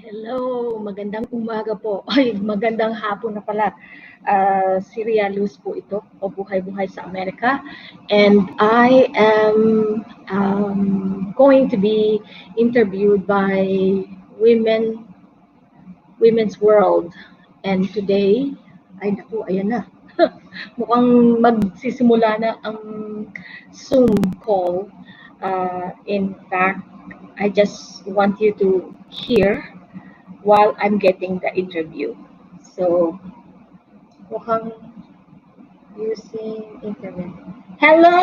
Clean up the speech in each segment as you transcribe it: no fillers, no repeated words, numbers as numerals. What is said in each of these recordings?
Hello, magandang umaga po. Ay, magandang hapon na pala. Syria Luz po ito, o Buhay-Buhay sa Amerika. And I am going to be interviewed by Women's World. And today, ay naku, ayan na. Mukhang magsisimula na ang Zoom call. In fact, I just want you to hear while I'm getting the interview. So, mukhang using internet. Hello!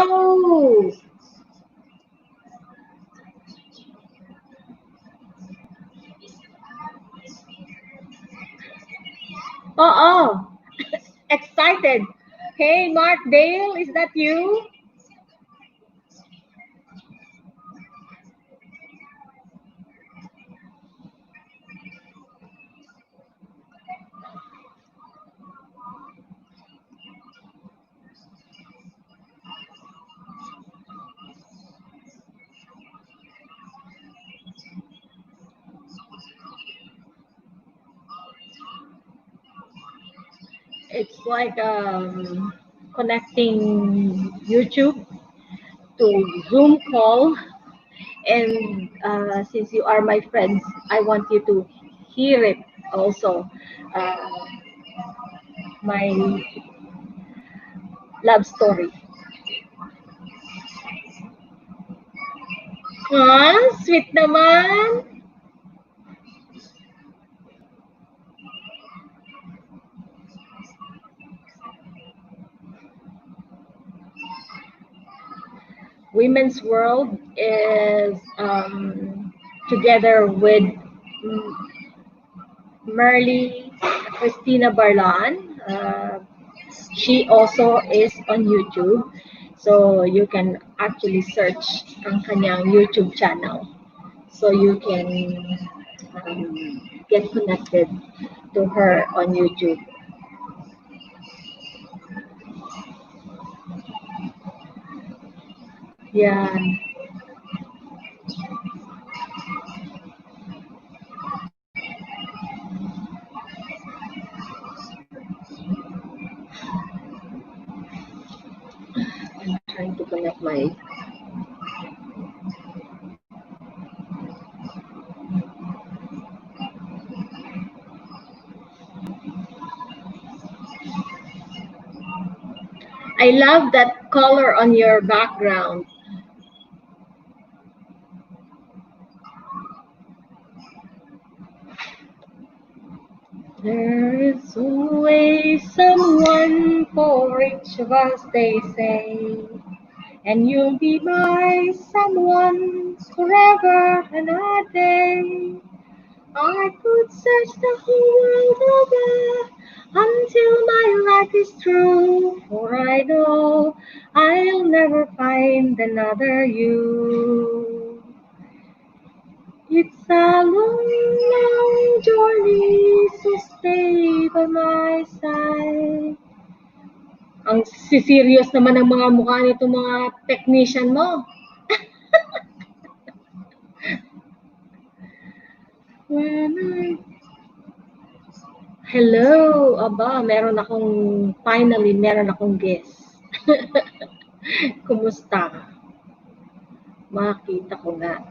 Oo! Excited! Hey, Mark Dale, is that you? It's like connecting YouTube to Zoom call. And since you are my friends, I want you to hear it also. My love story. Sweet naman. Women's World is together with Merly Christina Barlan. She also is on YouTube. So you can actually search ang kanyang YouTube channel. So you can get connected to her on YouTube. Yeah. I'm trying to connect my. I love that color on your background. There is always someone for each of us, they say. And you'll be my someone forever and a day. I could search the whole world over until my life is through. For I know I'll never find another you. It's a long, long journey, so stay by my side. Ang serious naman ng mga mukha nito mga technician mo. Hello, aba, meron akong guest. Kumusta? Makita ko nga.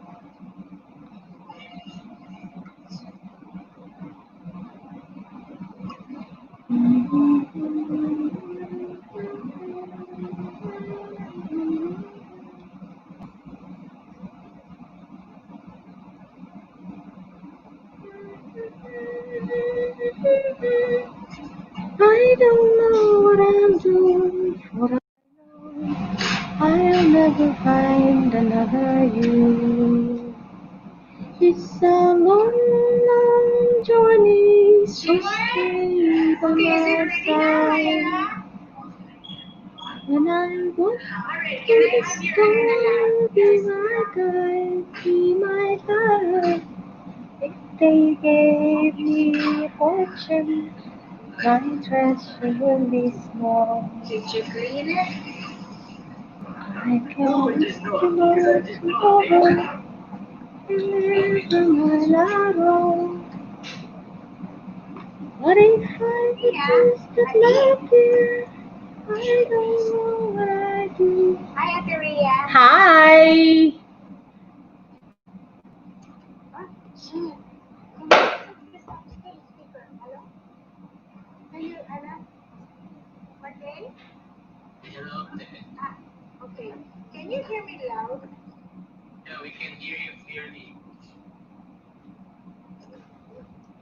I don't know what I'm doing, for I know I'll never find another you. It's a long, long journey, so stay by my side. When I walk through the storm, be my guide, be my guide. If they gave me a fortune, my treasure will be small. Did you green it? I can tomorrow, wherever my love. I don't know what I do. Hi, Ate Rhea. Hi. Shit. Can you fix this upstairs speaker? Hello? Can you, okay? Okay. Can you hear me loud?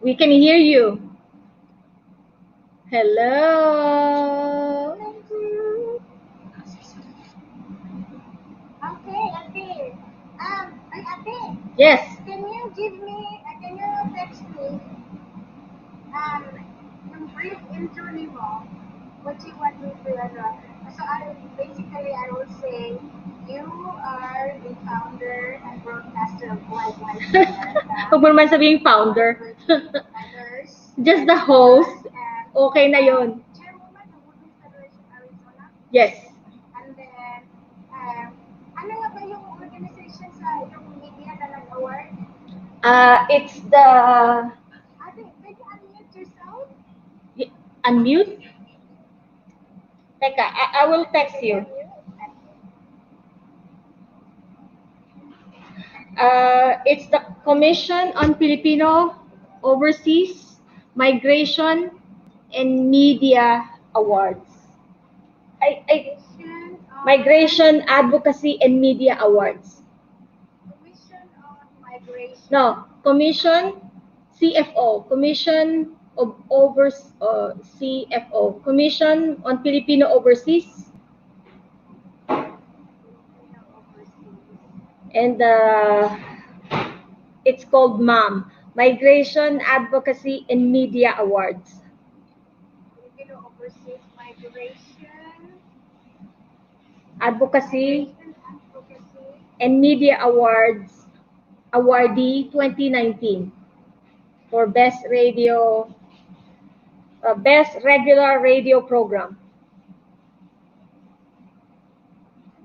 We can hear you. Hello. Okay, Ate. Ate. Yes. Can you text me, yung brief intro mo, what you want me to, so I will say, you are the founder and broadcaster of Worldwide America. Huwag mo naman sabihin founder. Just the host. Okay na yun. Chairwoman of Women's Federation Arizona. Yes. And then, ano nga ba yung organization sa yung media na nag-award? It's the... Ate, can you unmute yourself? Unmute? Teka, I will text you. It's the Commission on Filipino Overseas Migration and Media Awards. Migration Advocacy and Media Awards. Commission on Migration. No, Commission CFO, Commission of CFO, Commission on Filipino Overseas. And it's called MAM, Migration Advocacy and Media Awards. Filipino Overseas Migration Advocacy and Media Awards awardee 2019 for Best Regular Radio Program.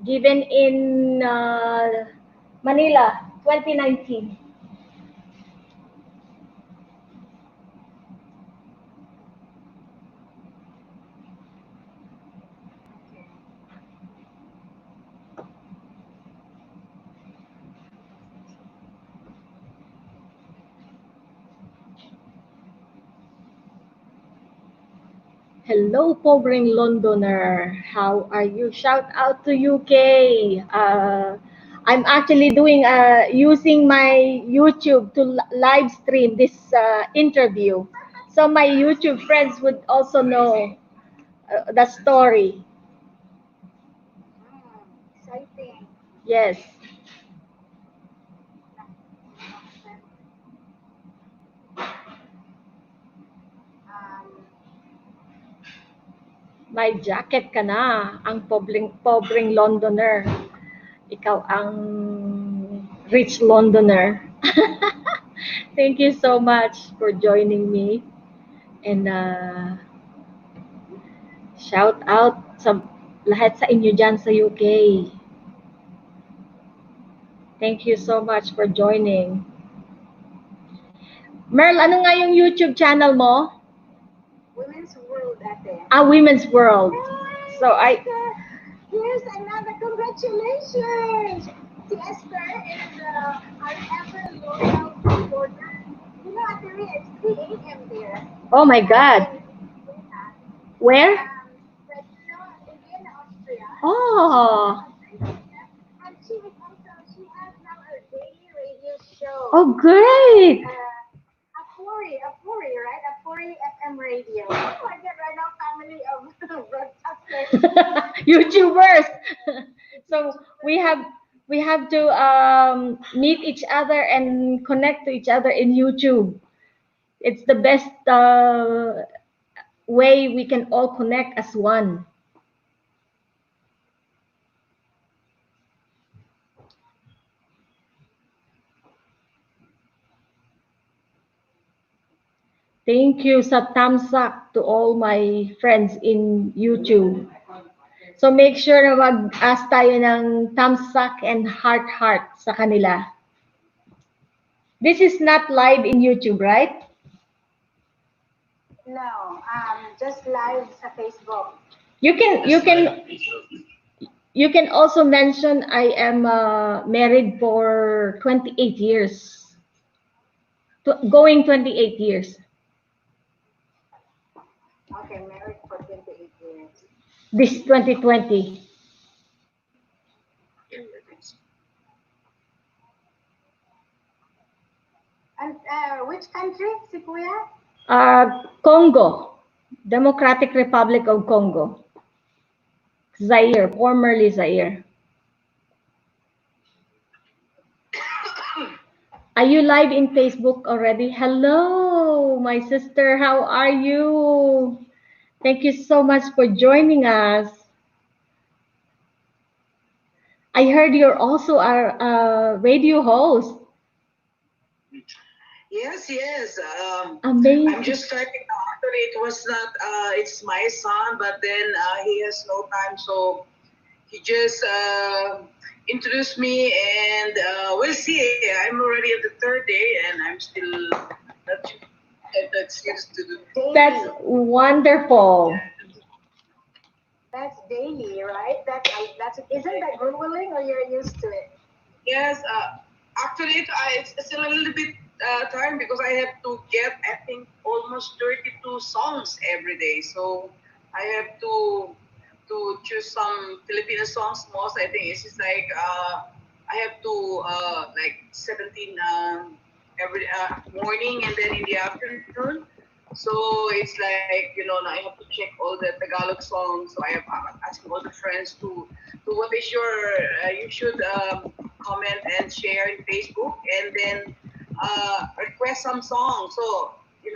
Given in Manila, 2019. Hello, pobreng Londoner. How are you? Shout out to UK. I'm actually using my YouTube to live stream this interview. So my YouTube friends would also know the story. Exciting. Yes. May jacket ka na, ang pobreng Londoner. Ikaw ang rich Londoner. Thank you so much for joining me. And shout out sa lahat sa inyo dyan sa UK. Thank you so much for joining. Merl, ano nga yung YouTube channel mo? Women's World, Ate. Women's World. So Here's another congratulations to Esther and our ever loyal supporter. You know, Ate Rhea, it's 3 a.m. there. Oh my God. Where? In Vienna, Austria. Oh. And she has now a daily radio show. Oh, great. Afori, right? Afori FM radio. Oh, I get right now family of broadcasters. YouTubers. So we have to meet each other and connect to each other in YouTube. It's the best way we can all connect as one. Thank you sa thumbs up to all my friends in YouTube. So make sure na mag-ask tayo ng thumbs up and heart sa kanila. This is not live in YouTube, right? No, just live sa Facebook. You can you can you can also mention I am married for 28 years. Going 28 years. Okay, married for 28 years. This 2020. And which country, si Kuya? Congo, Democratic Republic of Congo. Zaire, formerly Zaire. Are you live in Facebook already? Hello, my sister. How are you? Thank you so much for joining us. I heard you're also a radio host. Yes, yes. I'm Amazing. just starting now. Actually, it was not. It's my son, but then he has no time, so he just introduced me, and we'll see. I'm already at the third day, and I'm still that's used to do. That's Daily. wonderful. That's daily, right? That's isn't that grueling or you're used to it? Yes, actually, it's a little bit time because I have to get, I think, almost 32 songs every day. So I have to choose some Filipino songs. Most I think it's just like I have to like 17 every morning and then in the afternoon. So it's like now I have to check all the Tagalog songs. So I'm asking all the friends to what is your you should comment and share in Facebook and then request some songs. So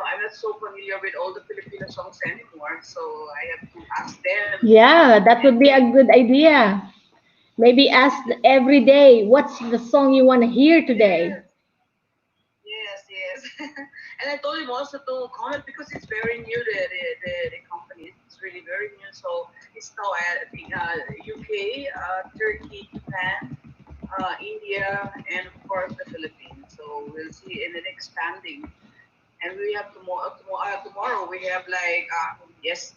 I'm not so familiar with all the Filipino songs anymore. So I have to ask them. Yeah, that And would be a good idea. Maybe ask every day, what's the song you want to hear today? yes, yes. And I told him also to comment because it's very new. The company is really very new. So it's now I think UK, Turkey, Japan, India, and of course the Philippines. So we'll see, and then expanding. And we have tomorrow we have like yes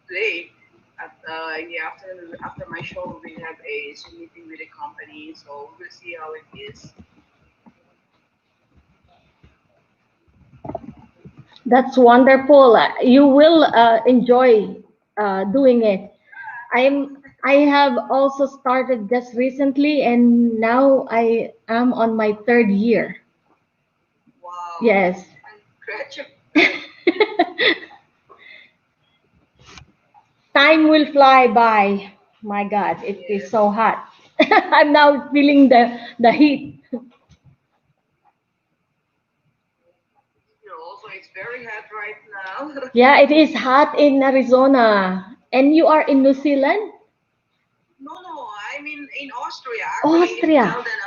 today at in the afternoon after my show we have a Zoom meeting with the company. So we'll see how it is. That's wonderful. You will enjoy doing it. I have also started just recently, and now I am on my third year. Wow, Yes. congratulations. Time will fly by. My God, it is Yes. so hot. I'm now feeling the heat. Also, it's very hot right now. Yeah, it is hot in Arizona. And you are in New Zealand? No, I'm in Austria, actually in Austria. Felden.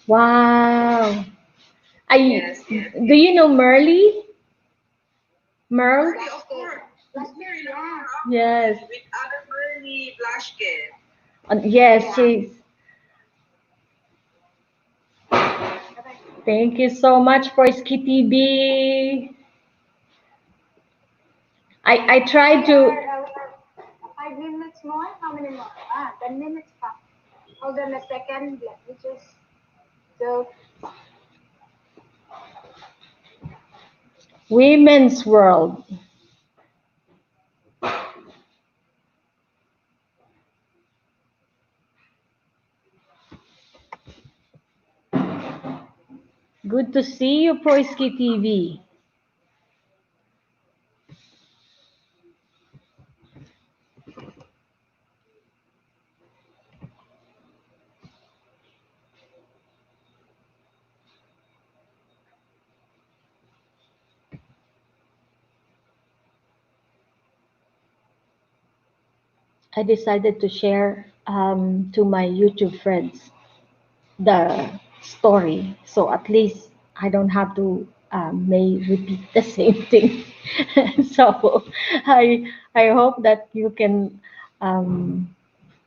Wow. I Yes, yes. do you know Merle? Merle? Early, of course. Last Here in yeah. Yes. with other Bernie Blashke. Yes, Yeah. she's. Thank you so much for Skitty B. I tried to. We are 5 minutes more. How many more? 10 minutes. Hold on a second. Let me just go. Women's World. Good to see you, Proisky TV. I decided to share to my YouTube friends the story, so at least I don't have to may repeat the same thing. So I hope that you can um,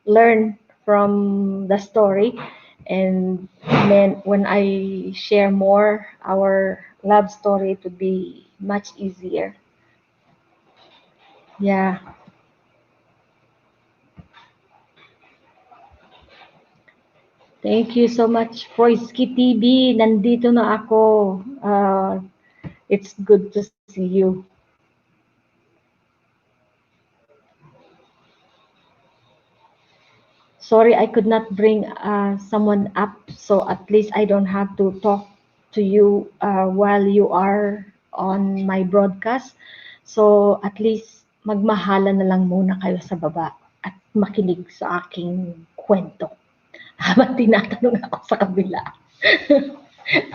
learn from the story, and then when I share more our love story, it would be much easier. Yeah. Thank you so much, Proisky TV. Nandito na ako. It's good to see you. Sorry, I could not bring someone up, so at least I don't have to talk to you while you are on my broadcast. So at least magmahala na lang muna kayo sa baba at makinig sa aking kwento habang tinatanong ako sa kabila.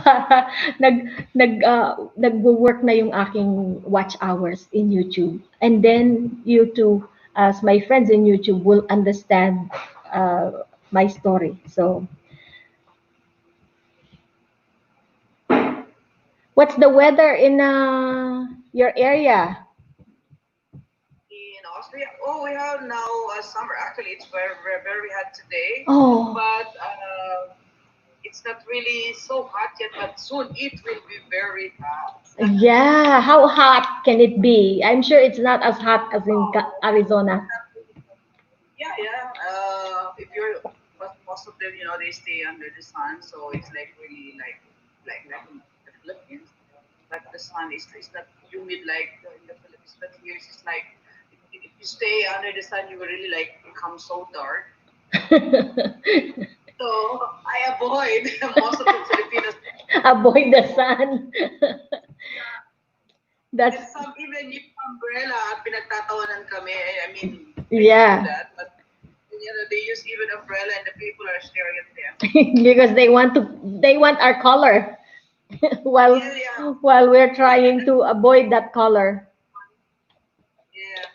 Para nagwo-work na yung aking watch hours in YouTube. And then you too, as my friends in YouTube, will understand my story. So, what's the weather in your area? In Austria, oh, we have now summer. Actually, it's very hot today, Oh, but it's not really so hot yet. But soon it will be very hot. yeah. How hot can it be? I'm sure it's not as hot as in Oh, Arizona. not really. Yeah, yeah. If you're, but most of them, they stay under the sun, so it's like really like in the Philippines. But the sun is not humid like in the Philippines. But here it's just like if you stay under the sun, you will really like become so dark. So I avoid most of the Filipinos. Avoid the sun. That's And some even use umbrella, pinagtatawanan kami. I mean, I don't do yeah. that, but they use even umbrella, and the people are staring at them. Because they want our color while Yeah, yeah, while we're trying to avoid that color. yeah.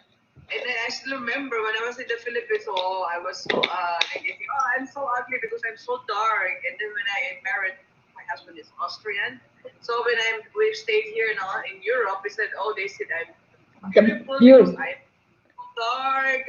And then I still remember when I was in the Philippines, oh, I was so like they think, oh, I'm so ugly because I'm so dark. And then when I married, my husband is Austrian, so when we stayed here now in Europe, we said, oh, they said I'm The beautiful because beauty. I'm so dark.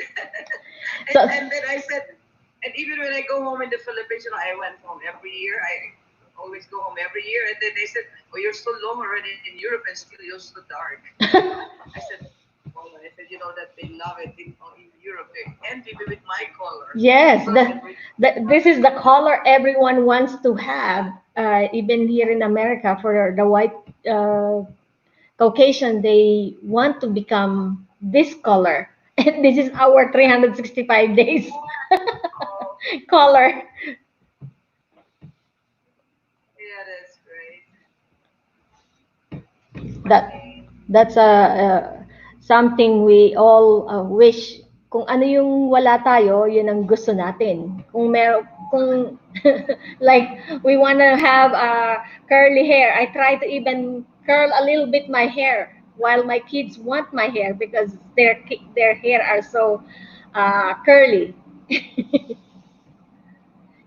So And then I said, and even when I go home in the Philippines, I went home every year. I always go home every year. And then they said, oh, you're so long already in Europe and still you're so dark. I said, oh, I said, that they love it in Europe. They envy me with my color. yes, So I can really, this is the color everyone wants to have. Even here in America, for the white Caucasian, they want to become this color. And this is our 365 days oh, color. yeah, that's great. That that's something we all wish. Kung ano yung wala tayo, yun ang gusto natin. Kung like we wanna have curly hair, I try to even curl a little bit my hair while my kids want my hair because their hair are so curly.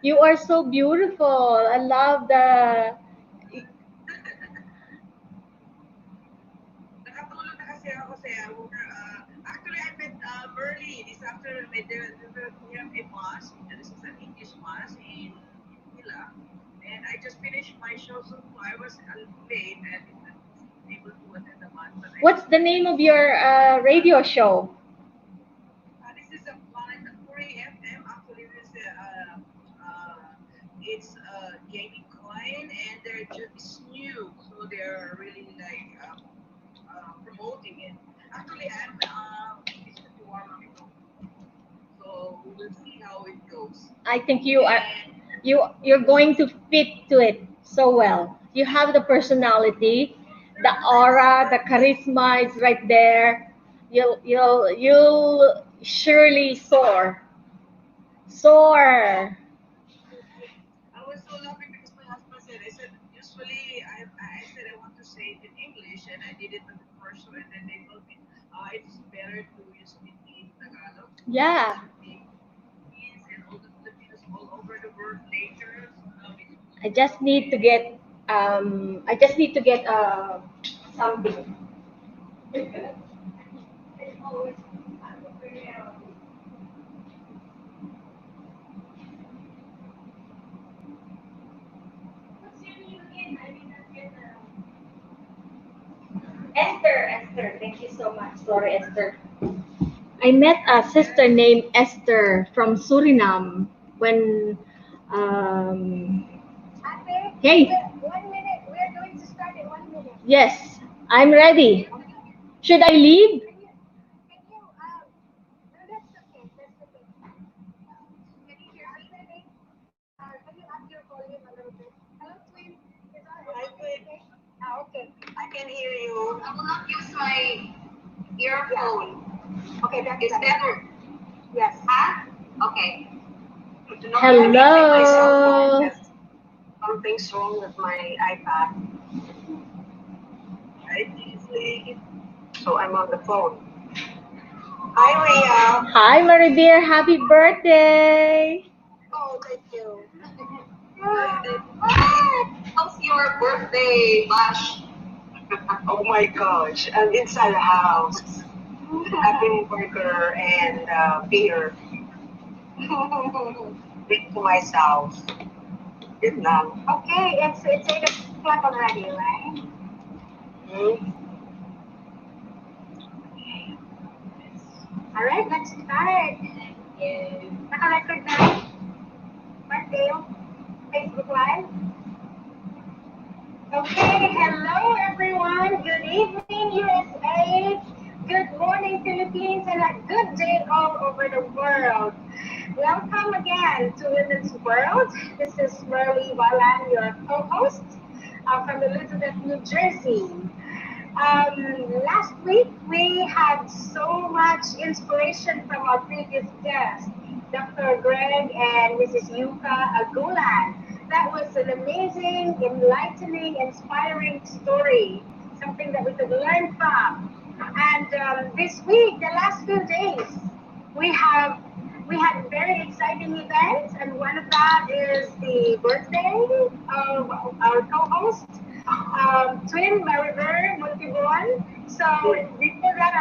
You are so beautiful. I love the Nakatulog na kasi ako sa actually, I met Merly this afternoon. We have a mass. This is an English mass in Manila. And I just finished my show, so I was late and I wasn't able to attend the mass. But I What's just the finished name it. of your radio show? This is a Planet Free FM. Actually, it's gaming coin, and it's new, so they're really like promoting it. Actually, it's just a warm up, so we will see how it goes. I think And you're going to fit to it so well. You have the personality, the aura, the charisma is right there. You'll surely soar. Soar. I was so laughing because my husband said, I said, usually I said I want to say it in English, and I did it on the first show, and then they told me it's better to use it in Tagalog, so that Yeah. this will be Philippines and all the Filipinos all over the world later, so now they can I listen just to need to it. get I just need to get something. What's your name again? I did not get Esther. Esther. Thank you so much. Sorry, Esther. I met a sister named Esther from Suriname when um Ate, hey, 1 minute. We are going to start in 1 minute. yes, I'm ready. Should I leave? Can you, no, that's okay. That's okay. Can you hear me, Twin? Can you up your volume a little bit? Hello, Twin. Hi, Is it Queen. okay? Ah, okay. I can hear you. I will not use my Yeah. earphone. Okay, that's Is better. better? Yes. Huh? Okay. Good to know. I'm using my cell phone Hello. because something's wrong with my iPad. Right? Easily. So I'm on the phone. Hi, Leah. Hi, Mary dear. Happy birthday. Oh, thank you. How's your birthday bash? Oh my gosh, I'm inside the house having burger and beer. Drink to myself. Yun lang. Okay, it's 8 o'clock already, right? Hmm? All right, let's start. Naka-record na? Birthday, Facebook Live. Okay, hello everyone. Good evening, USA. Good morning, Philippines, and a good day all over the world. Welcome again to Women's World. This is Merly Walan, your co-host from Elizabeth, New Jersey. Last week we had so much inspiration from our previous guests, Dr. Greg and Mrs. Yuka Agulan. That was an amazing, enlightening, inspiring story, something that we could learn from. And this week, the last few days, we have we had very exciting events, and one of that is the birthday of our co-host, twin Mariver Montibon. So before that,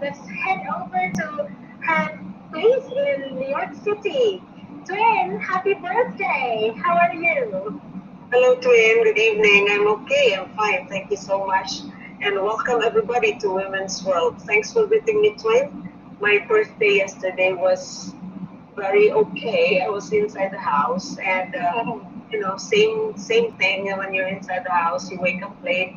let's head over to her place in New York City. Twin, happy birthday! How are you? Hello, Twin. Good evening. I'm okay. I'm fine. Thank you so much. And welcome everybody to Women's World. Thanks for greeting me, Twin. My birthday yesterday was very okay. I was inside the house, and same thing. When you're inside the house, you wake up late,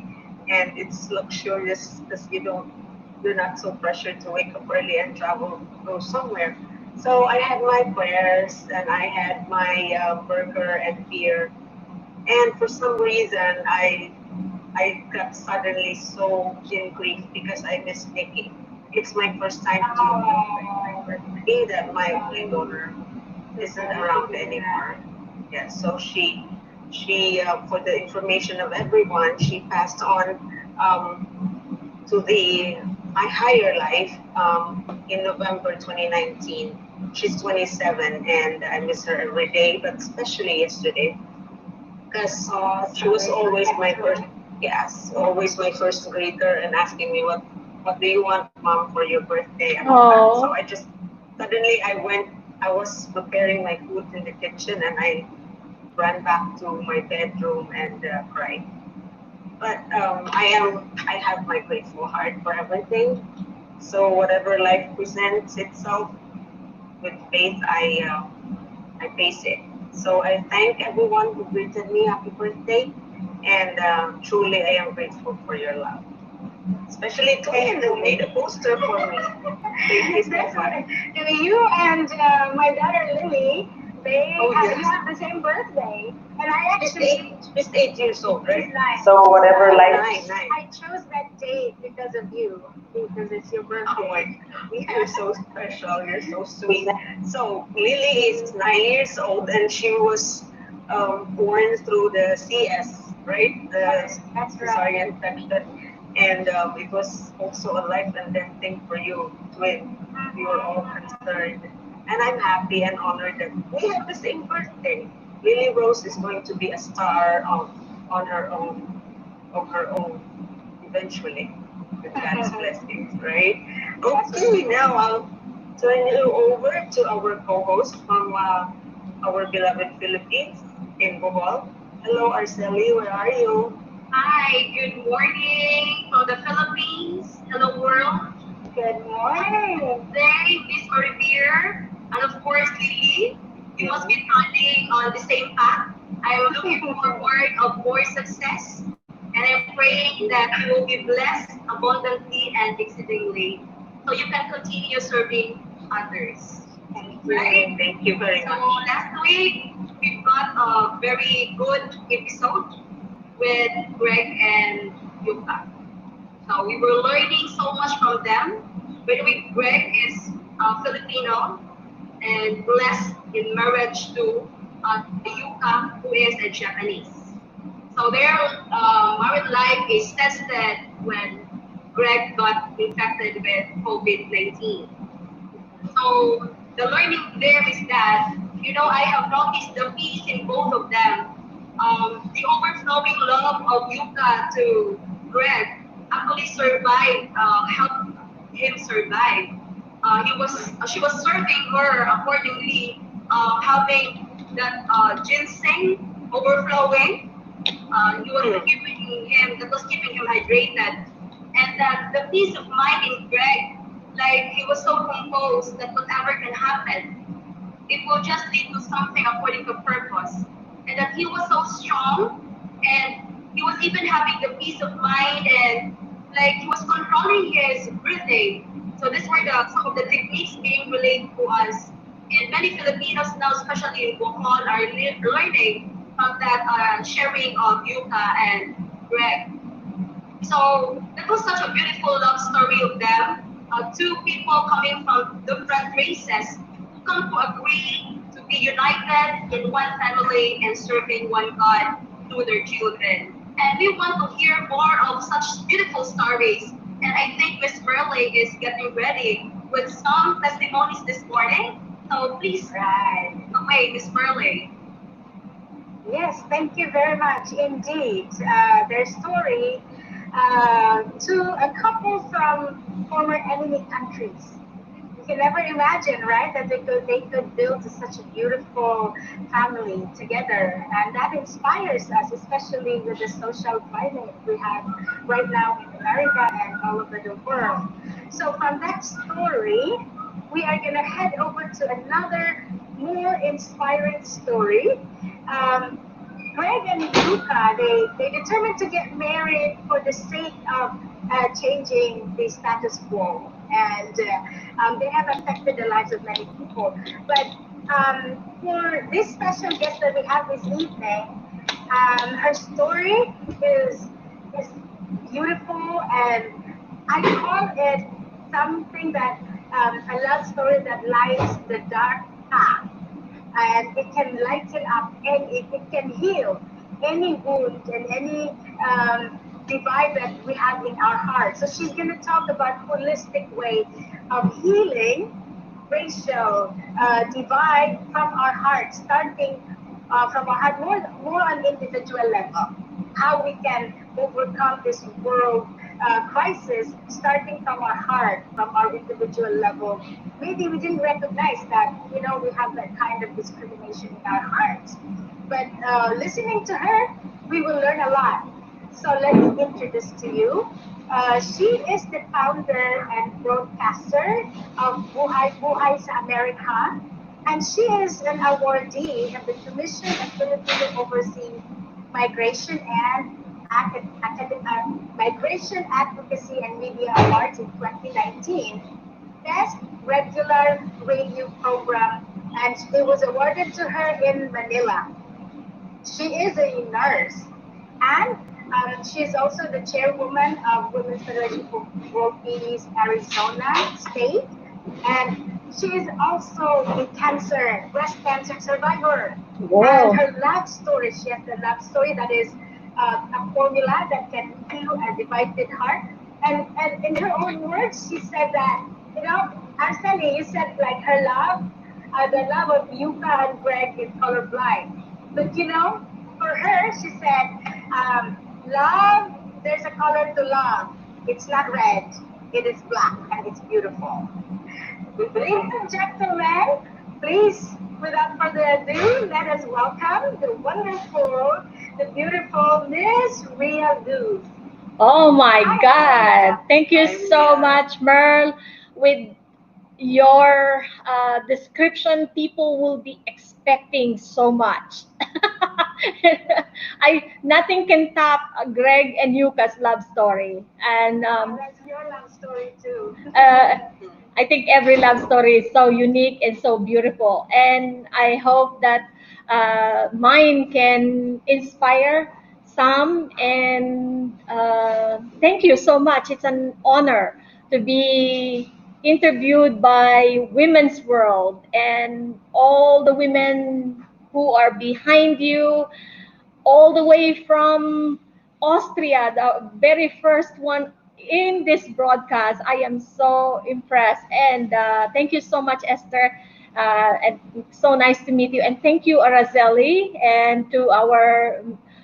and it's luxurious because you're not so pressured to wake up early and travel go somewhere. So I had my prayers, and I had my burger and beer, and for some reason I got suddenly so in grief because I miss Nikki. It's my first time to see that my donor isn't around anymore. Yeah, so she for the information of everyone, she passed on to the my higher life in November 2019. She's 27, and I miss her every day, but especially yesterday because she was always my first, yes, always my first greeter and asking me what do you want, mom, for your birthday and all that. So Oh, I just suddenly I was preparing my food in the kitchen, and I ran back to my bedroom and cried. But I have my grateful heart for everything. So whatever life presents itself with faith, I face it. So I thank everyone who greeted me happy birthday, and truly I am grateful for your love. Especially Twin who made a poster for me. Thank you so That's much. right. And you and my daughter Lily, Oh you yes, have the same birthday, and I she's actually eight. She's 8 years old, she's right? nine. So whatever So life. Nine, nine. I chose that date because of you, because it's your Oh my, birthday. you're so special. You're so sweet. So Lily is 9 years old, and she was born through the CS, right? The That's right. cesarean section, and it was also a life and death thing for you, Twin. We were all concerned, and I'm happy and honored that we have the same birthday. Lily Rose is going to be a star on her own, of her own, eventually, with God's blessings, right? Okay, now I'll turn you over to our co-host from our beloved Philippines in Bohol. Hello, Arceli, where are you? Hi, good morning from the Philippines. Hello, world. Good morning. Day, Miss Revere, and of course Lily. You must be running on the same path. I am looking forward of more success, and I'm praying that you will be blessed abundantly and exceedingly, so you can continue serving others. Thank Right? you. Thank you very So much. last week we've got a very good episode with Greg and Yuka. So we were learning so much from them. By the way, Greg is Filipino and blessed in marriage to Yuka, who is a Japanese. So their married life is tested when Greg got infected with COVID-19. So the learning there is that, I have noticed the peace in both of them. The overflowing love of Yuka to Greg actually survived, helped him survive. She was serving her accordingly, having that ginseng overflowing. He was keeping him, that was keeping him hydrated. And that the peace of mind in Greg, like he was so composed that whatever can happen, it will just lead to something according to purpose. And that he was so strong and he was even having the peace of mind and like he was controlling his breathing. So these were some of the techniques being relayed to us. And many Filipinos now, especially in Bohol, are learning from that sharing of Yuka and Greg. So that was such a beautiful love story of them. Two people coming from different races who come to agree to be united in one family and serving one God through their children. And we want to hear more of such beautiful stories. And I think Miss Merle is getting ready with some testimonies this morning. So please, Right. away, Miss Merle. Yes, thank you very much indeed. Their story to a couple from former enemy countries. You can never imagine, right, that they could build such a beautiful family together, and that inspires us, especially with the social climate we have right now in America and all over the world. So from that story, we are gonna head over to another more inspiring story. Um, Greg and Luca, they determined to get married for the sake of changing the status quo. And they have affected the lives of many people. But for this special guest that we have this evening, her story is beautiful, and I call it something that a love story that lights the dark path, and it can lighten up and it can heal any wound and any divide that we have in our heart. So she's going to talk about holistic way of healing racial divide from our heart, starting from our heart, more on individual level, how we can overcome this world crisis, starting from our heart, from our individual level. Maybe we didn't recognize that, we have that kind of discrimination in our hearts. But listening to her, we will learn a lot. So let me introduce to you. She is the founder and broadcaster of Buhay Buhay sa Amerika, and she is an awardee of the Commission of Filipino Overseas Migration and Migration Advocacy and Media Awards in 2019, Best Regular Radio Program, and it was awarded to her in Manila. She is a nurse, and she is also the chairwoman of Women's Federation for World Peace Arizona State, and she is also a breast cancer survivor. And Wow. her love story, she has a love story that is a formula that can heal a divided heart. And in her own words, she said that, Arsene, you said like her love, the love of Yuka and Greg is colorblind. But for her, she said, love, there's a color to love. It's not red, it is black, and it's beautiful. Ladies and gentlemen, please, without further ado, let us welcome the wonderful, the beautiful Miss Ria Luz. Oh my I God. Thank you Hi, so Mia. much, Merle. With your description, people will be expecting so much. I nothing can top Greg and Yuka's love story, and that's your love story too. uh, Hmm. I think every love story is so unique and so beautiful, and I hope that mine can inspire some. And thank you so much. It's an honor to be interviewed by Women's World and all the women who are behind you, all the way from Austria, the very first one in this broadcast. I am so impressed. And thank you so much, Esther. And so nice to meet you. And thank you, Araceli, and to our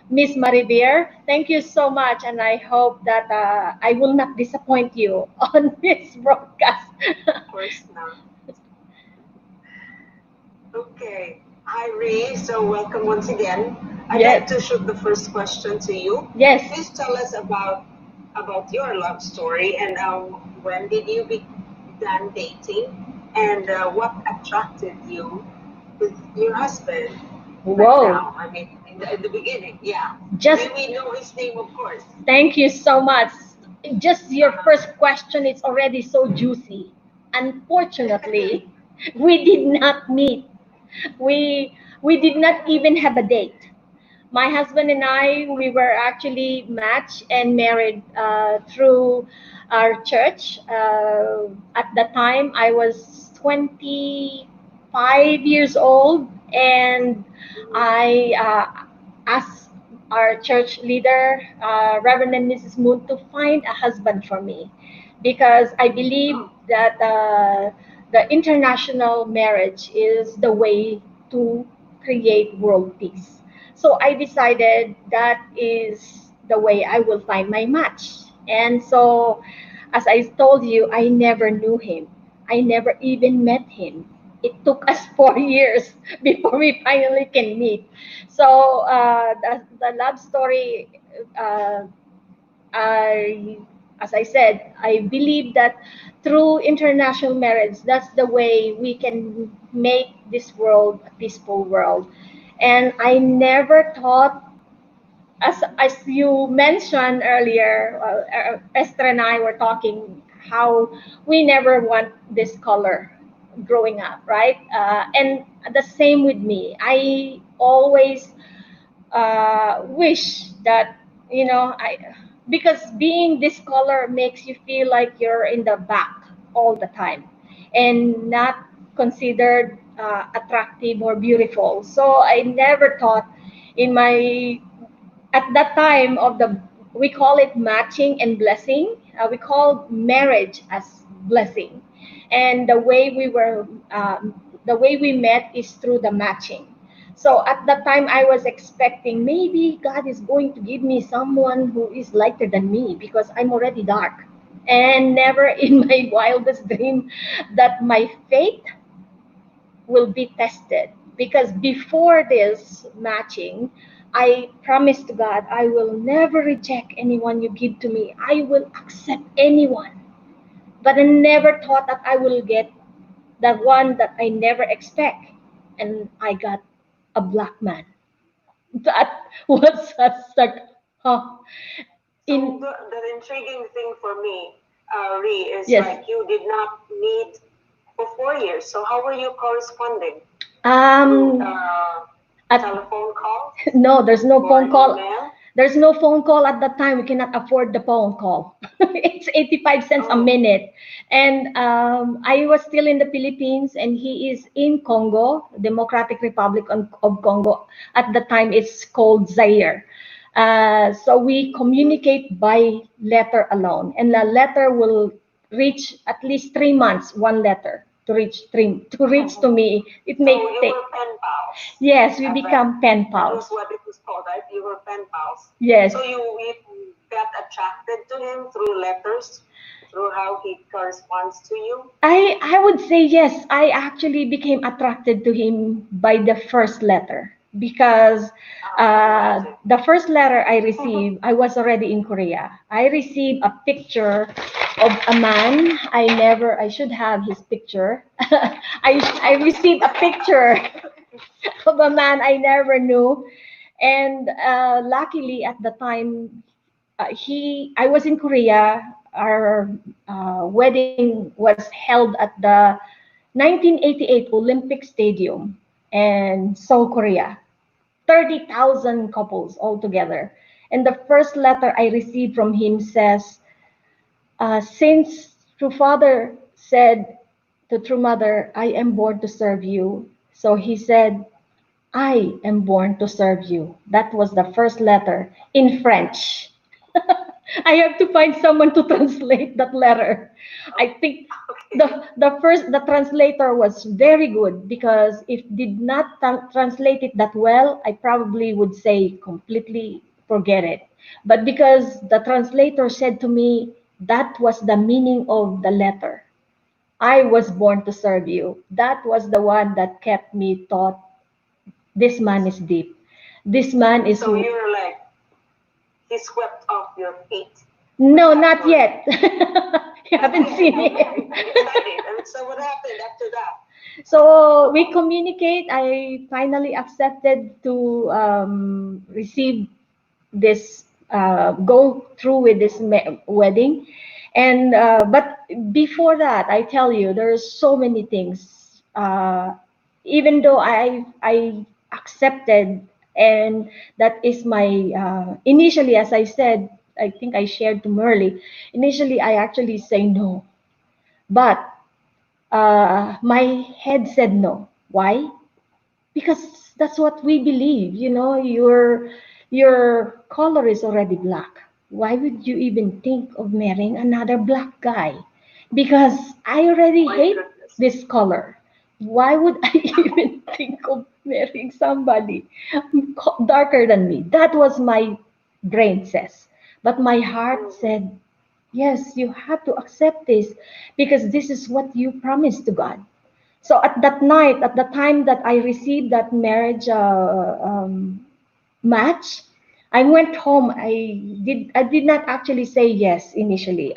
Miss Maribir. Thank you so much. And I hope that I will not disappoint you on this broadcast. Of course not. Okay. Hi, Ree. So welcome once again. I'd like Yes. to shoot the first question to you. Yes. Please tell us about your love story and when did you began dating and what attracted you with your husband right Whoa. now. I mean, in the beginning, yeah. Just We know his name, of course. Thank you so much. Just your Uh-huh. first question is already so juicy. Unfortunately, we did not meet. We did not even have a date. My husband and I, we were actually matched and married through our church. At the time, I was 25 years old, and I asked our church leader, Reverend and Mrs. Moon, to find a husband for me because I believe Oh, that the international marriage is the way to create world peace. So I decided that is the way I will find my match. And so, as I told you, I never knew him. I never even met him. It took us 4 years before we finally can meet. So the love story, uh, I, as I said, I believe that through international marriage, that's the way we can make this world a peaceful world. And I never thought, as you mentioned earlier, Esther and I were talking how we never want this color growing up, right? And the same with me. I always wish that, I, because being this color makes you feel like you're in the back all the time and not considered attractive or beautiful. So I never thought in my at that time of the we call it matching and blessing. We call marriage as blessing, and the way we met is through the matching. So at that time I was expecting maybe God is going to give me someone who is lighter than me because I'm already dark, and never in my wildest dream that my faith will be tested, because before this matching I promised to God I will never reject anyone you give to me. I will accept anyone. But I never thought that I will get the one that I never expect. And I got a black man. That was such huh, so in the intriguing thing for me, Ree, is yes. like you did not meet for 4 years. So how were you corresponding? Through Um at telephone calls No, there's no or phone call. email? There's no phone call at that time. We cannot afford the phone call. It's 85 cents a Oh, minute. And I was still in the Philippines, and he is in Congo, Democratic Republic of Congo. At the time, it's called Zaire. So we mhm. communicate by letter alone, and the letter will reach at least 3 months. One letter to reach to me. It may So you take. were pen pals. Yes, we That become pen that pals. was what it was called, right? You were pen pals. Yes. So you got attracted to him through letters, through how he corresponds to you. I would say yes. I actually became attracted to him by the first letter. because Imagine. the first letter I received, I was already in Korea. I received a picture of a man. I should have his picture. I received a picture of a man I never knew. And luckily at the time, I was in Korea. Our wedding was held at the 1988 Olympic Stadium in Seoul, Korea. 30,000 couples altogether. And the first letter I received from him says, since True Father said to True Mother, I am born to serve you. So he said, I am born to serve you. That was the first letter in French. I have to find someone to translate that letter. I think the translator was very good, because if did not translate it that well, I probably would say completely forget it. But because the translator said to me that was the meaning of the letter, I was born to serve you. That was the one that kept me thought, this man is deep. This man is So you're like, he swept off your feet with no, that not word. yet. You haven't seen Okay, it. I'm excited. So what happened after that? So we communicate. I finally accepted to receive this, go through with this wedding. And but before that, I tell you, there's so many things. Even though I accepted, and that is my initially, as I said, I think I shared to Merly. Initially, I actually say no, but my head said no. Why? Because that's what we believe. You know, your color is already black. Why would you even think of marrying another black guy? Because I already My hate goodness. this color. Why would I even think of marrying somebody darker than me? That was my brain says. But my heart Mhm. said, yes, you have to accept this, because this is what you promised to God. So at that night, at the time that I received that marriage match, I went home. I did not actually say yes initially.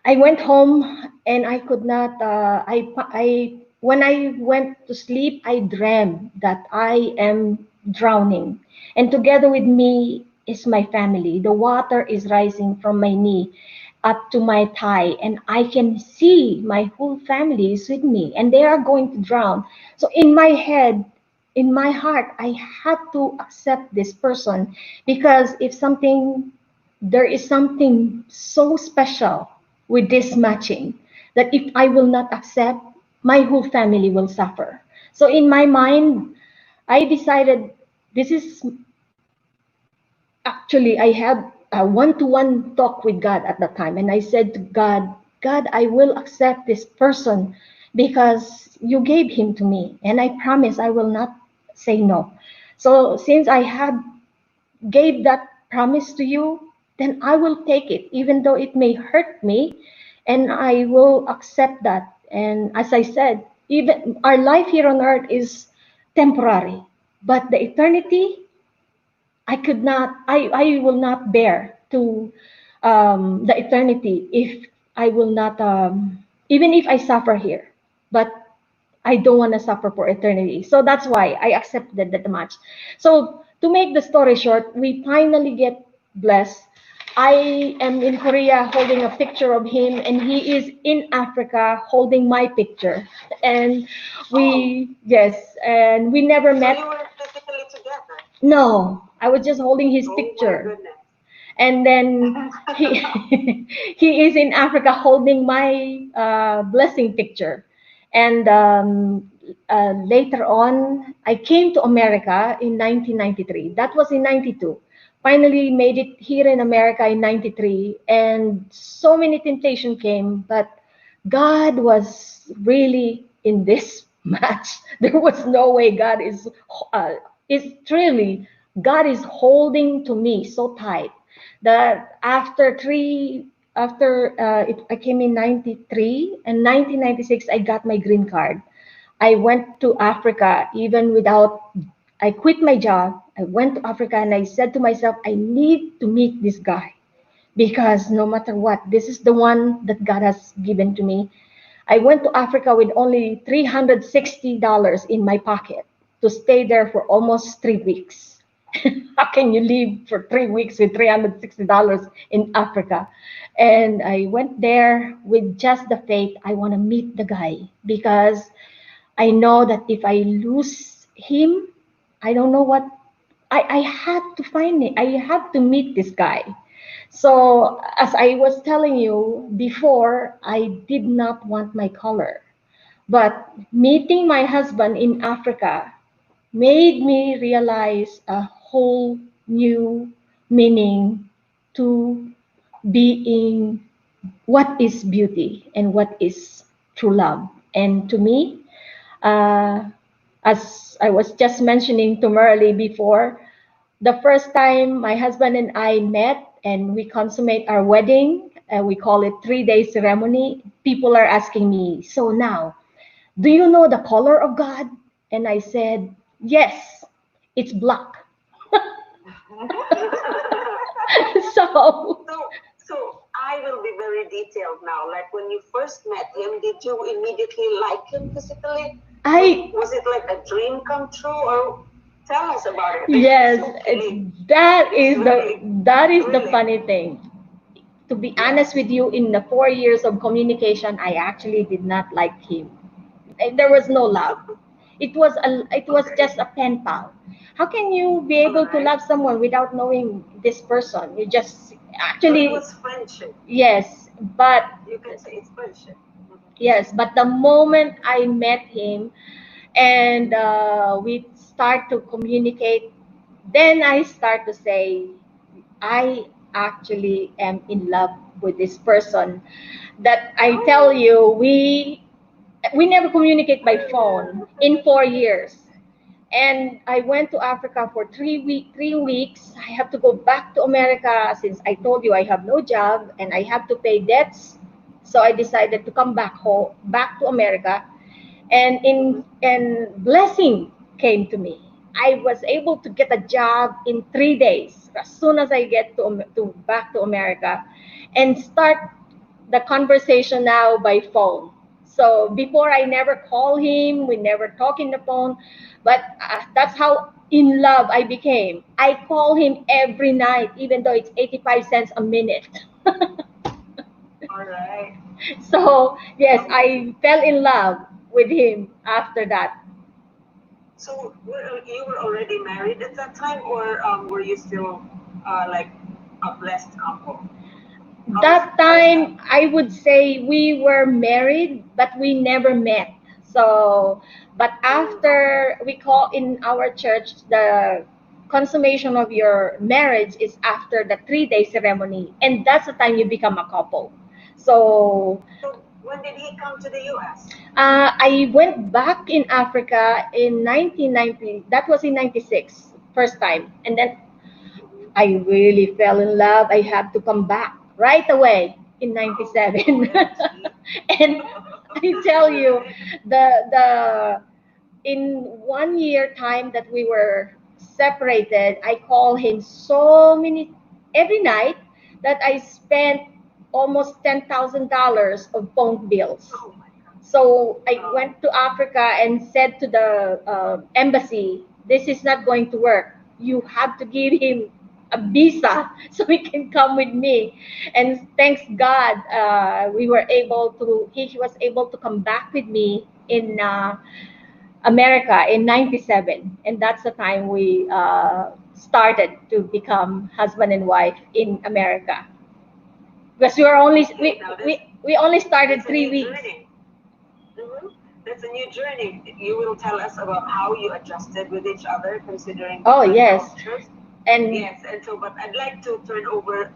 I went home, and I could not. I when I went to sleep, I dreamed that I am drowning, and together with me is my family. The water is rising from my knee up to my thigh, and I can see my whole family is with me, and they are going to drown. So in my head, in my heart, I had to accept this person, because if something there is something so special with this matching, that if I will not accept, my whole family will suffer. So in my mind, I decided, this is actually, I had a one-to-one talk with God at that time, and I said to God, God, I will accept this person because you gave him to me, and I promise I will not say no. So since I had gave that promise to you, then I will take it, even though it may hurt me, and I will accept that. And as I said, even our life here on earth is temporary, but the eternity, I will not bear to the eternity if I will not, even if I suffer here. But I don't want to suffer for eternity. So that's why I accepted that match. So to make the story short, we finally get blessed. I am in Korea holding a picture of him, and he is in Africa holding my picture. And Oh, yes, and we never so met. you were physically together? No, I was just holding his Oh my picture. goodness. And then he he is in Africa holding my blessing picture. And later on, I came to America in 1993. That was in 92. Finally made it here in America in 93, and so many temptation came, but God was really in this match. There was no way God is truly, God is holding to me so tight that after I came in 93, and 1996 I got my green card. I went to Africa even without, I quit my job. I went to Africa and I said to myself, I need to meet this guy because no matter what, this is the one that God has given to me. I went to Africa with only $360 in my pocket to stay there for almost 3 weeks. How can you live for 3 weeks with $360 in Africa? And I went there with just the faith I want to meet the guy because I know that if I lose him, I don't know what I have to find it. I have to meet this guy. So as I was telling you before, I did not want my color. But meeting my husband in Africa made me realize a whole new meaning to being what is beauty and what is true love. And to me, uh, as I was just mentioning to Merly before, the first time my husband and I met and we consummate our wedding, we call it 3 day ceremony. People are asking me, so now, do you know the color of God? And I said, yes, it's black. So So I will be very detailed now. Like when you first met him, did you immediately like him physically? I Was it like a dream come true, or tell us about it? yes, Okay. that is the Really? funny thing. To be honest with you, in the 4 years of communication, I actually did not like him. There was no love. It was Okay. just a pen pal. How can you be able to Alright. love someone without knowing this person? You just So it actually was friendship. yes, but You can say it's friendship. yes, but the moment I met him and we start to communicate, then I start to say I actually am in love with this person. That I tell Oh. you, we never communicate by phone in 4 years. And I went to Africa for 3 weeks. I have to go back to America since I told you I have no job and I have to pay debts. So I decided to come back home, back to America, and blessing came to me. I was able to get a job in 3 days as soon as I get to back to America, and start the conversation now by phone. So before I never call him, we never talk in the phone, but that's how in love I became. I call him every night, even though it's 85 cents a minute. All right. So yes, Okay. I fell in love with him after that. So you were already married at that time, or were you still like a blessed couple? That How was that? time, I would say we were married, but we never met. So, but Okay. after we call in our church, the consummation of your marriage is after the 3 day ceremony, and that's the time you become a couple. So, So when did he come to the U.S.? I went back in Africa in 1990. That was in 96, first time. And then I really fell in love. I had to come back right away in Oh, 97. OMG. And I tell All you, right. the in 1 year time that we were separated, I call him so many every night that I spent almost $10,000 of phone bills. Oh my God. So I Oh. went to Africa and said to the embassy, "This is not going to work. You have to give him a visa so he can come with me." And thanks God, we were able to. He was able to come back with me in America in '97, and that's the time we started to become husband and wife in America. Because we were only Okay. Now we only started that's a three new weeks. journey. Hmm. That's a new journey. You will tell us about how you adjusted with each other, considering Oh different yes, cultures. and Yes, and so, but I'd like to turn over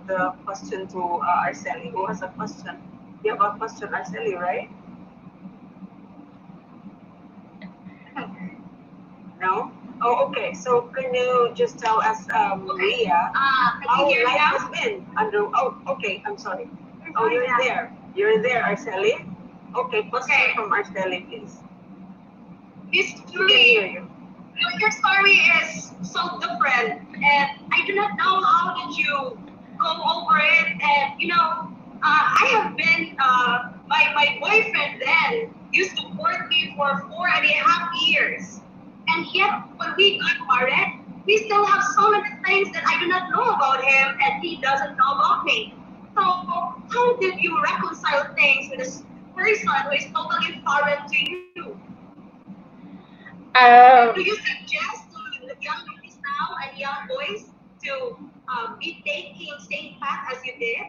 the question to Arceli, who has a question. You have a question, Arceli, right? No? Oh, okay. So can you just tell us, Okay. Ria, Can you how hear me life now? has been under? Oh, okay. I'm sorry. You're Oh, fine you're now. there. You're there, Arceli. Okay, what's Okay. from Arsteli, please? This We can hear truly, you. your story is so different, and I do not know how did you go over it. And I have been my boyfriend then used to court me for 4.5 years, and yet when we got married, we still have so many things that I do not know about him, and he doesn't know about me. So how did you reconcile things with this person who is totally foreign to you? And do Uh, you suggest to the young ladies now and young boys to be taking same path as you did?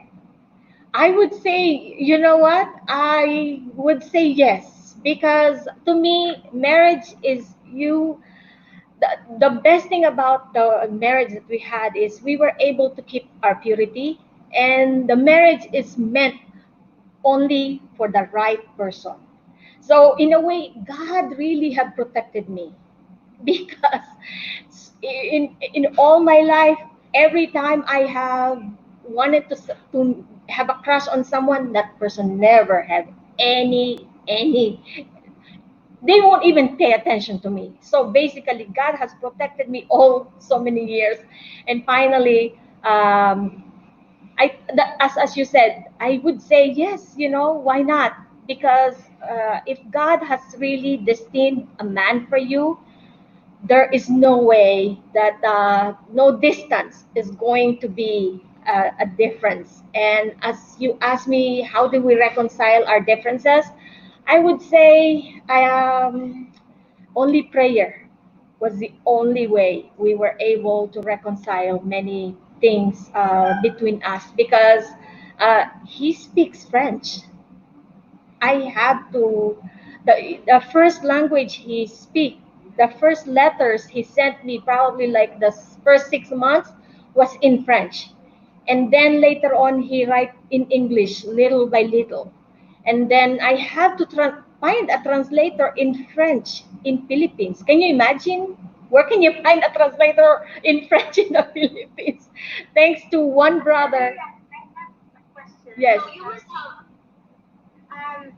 I would say, you know what? I would say yes, because to me, marriage is you. The best thing about the marriage that we had is we were able to keep our purity, and the marriage is meant only for the right person. So in a way, God really have protected me because in all my life, every time I have wanted to have a crush on someone, that person never had any. They won't even pay attention to me. So basically, God has protected me all so many years, and finally, as you said, I would say yes. You know, why not? Because if God has really destined a man for you, there is no way that no distance is going to be a difference. And as you ask me, how do we reconcile our differences? I would say only prayer was the only way we were able to reconcile many things between us, because he speaks French. I had to, the first language he speak, the first letters he sent me, probably like the first 6 months, was in French. And then later on, he write in English little by little. And then I have to find a translator in French in Philippines. Can you imagine? Where can you find a translator in French in the Philippines? Thanks to one brother. I have a question. Yes. So you must have. Um,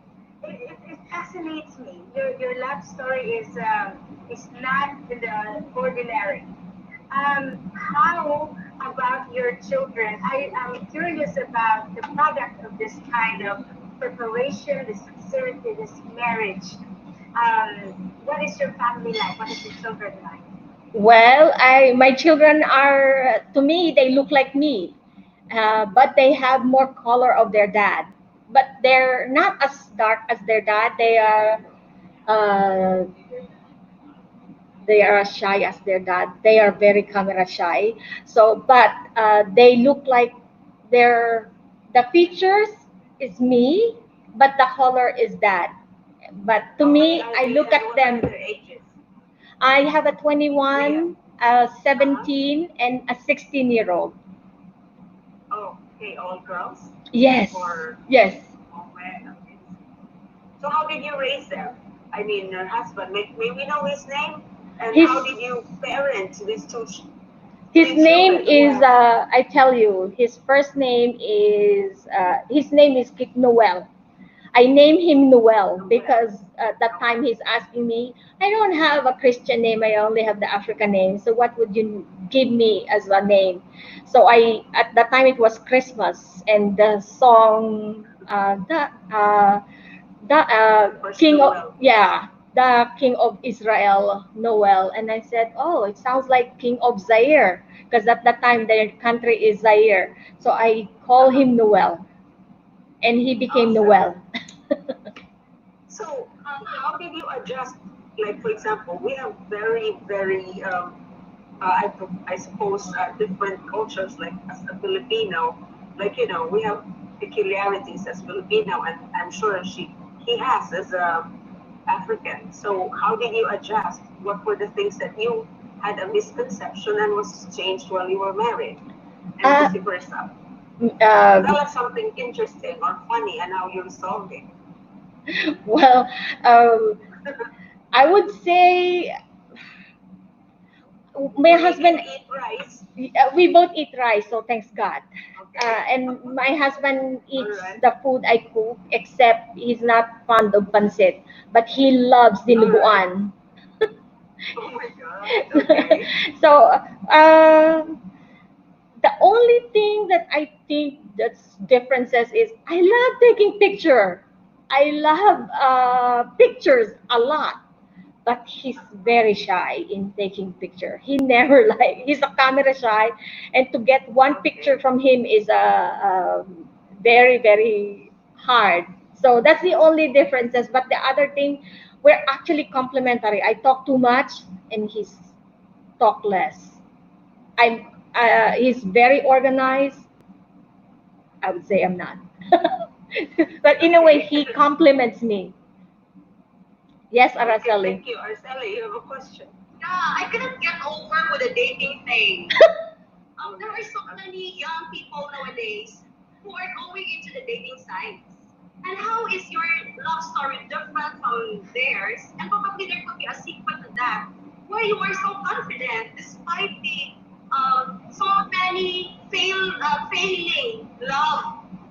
it fascinates me. Your love story is not in the ordinary. How about your children? I am curious about the product of this kind of preparation, this sincerity, this marriage. What is your family like? What is your children like? Well, I my children are, to me they look like me, but they have more color of their dad. But they're not as dark as their dad. Uh, they are as shy as their dad. They are very camera shy. So, but they look like their the features is me, but the color is dad. But to How many me, are I they look and at what are them. their ages? I have a Do you have? 21, a Uh-huh. 17, and a 16-year-old. Oh, okay, all girls? Yes, Or, yes. oh, man, okay. So how did you raise them? I mean, your husband, may we know his name? And His how did you parent these his three name children who is have, I tell you, his name is Kit Noel. I named him Noel no, well, because at that time he's asking me, I don't have a Christian name, I only have the African name. So what would you give me as a name? So I at that time it was Christmas, and the song the first king of, Noel? yeah, the king of Israel, Noel. And I said, oh, it sounds like king of Zaire, because at that time their country is Zaire. So I call Uh-huh. him Noel, and he became Awesome. Noel. So, how did you adjust? Like, for example, we have very, very, I suppose, different cultures. Like, as a Filipino, like we have peculiarities as Filipino, and I'm sure he has as a African. So, how did you adjust? What were the things that you had a misconception and was changed while you were married, and Uh, vice versa? Tell um, us something interesting or funny and how you resolved it. well, um, I would say my You husband, eat rice. we both eat rice, so thanks God. And my husband eats Alright. the food I cook, except he's not fond of pancit, but he loves Alright. dinuguan. Oh my God. Okay. So uh, the only thing that I think that's differences is I love taking picture. I love pictures a lot, but he's very shy in taking picture. He never like he's a camera shy, and to get one picture Okay. from him is very very hard. So that's the only differences. But the other thing, we're actually complementary. I talk too much, and he's talk less. I'm he's very organized. I would say I'm not. But in a way, Okay. he compliments me. Yes, Okay. Araceli. Thank you, Arceli. You have a question. Yeah, I couldn't get over with the dating thing. There are Okay. so many young people nowadays who are going into the dating sites. And how is your love story different from theirs? And probably there could be a secret to that, where you are so confident despite the so many failing love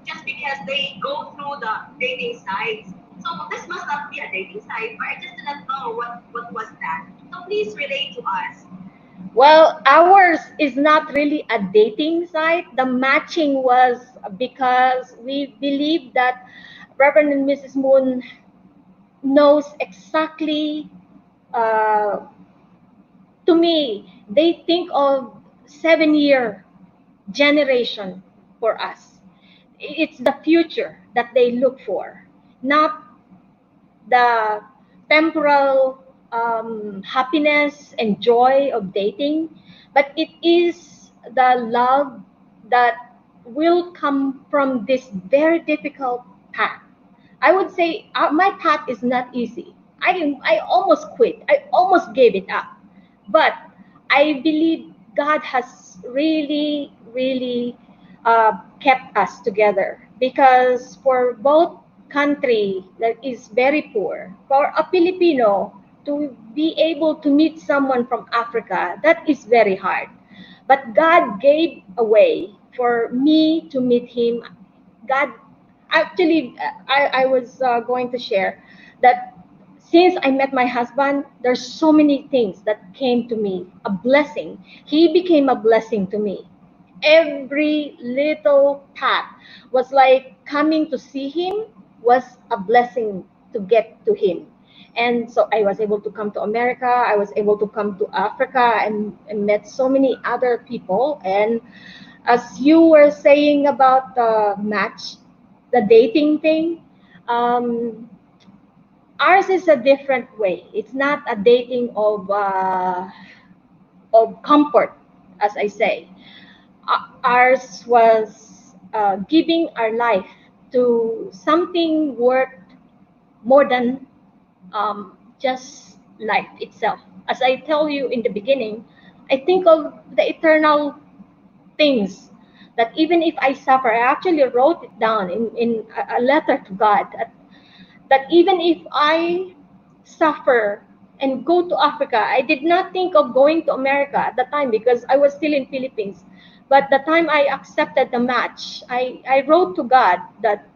just because they go through the dating sites. So this must not be a dating site, but I just didn't know what was that. So please relate to us. Well, ours is not really a dating site. The matching was because we believe that Reverend and Mrs. Moon knows exactly. Uh, to me, they think of 7 year generation for us. It's the future that they look for, not the temporal happiness and joy of dating, but it is the love that will come from this very difficult path. I would say my path is not easy. I almost quit. I almost gave it up. But I believe God has really, really kept us together because for both country that is very poor, for a Filipino to be able to meet someone from Africa, that is very hard. But God gave a way for me to meet him. God actually, I was going to share that since I met my husband, there's so many things that came to me, a blessing. He became a blessing to me. Every little path was like coming to see him was a blessing to get to him. And so I was able to come to America. I was able to come to Africa and met so many other people. And as you were saying about the match, the dating thing, um, ours is a different way. It's not a dating of comfort, as I say. Ours was giving our life to something worth more than just life itself. As I tell you in the beginning, I think of the eternal things that even if I suffer, I actually wrote it down in a letter to God that even if I suffer and go to Africa, I did not think of going to America at the time because I was still in Philippines. But the time I accepted the match, I wrote to God that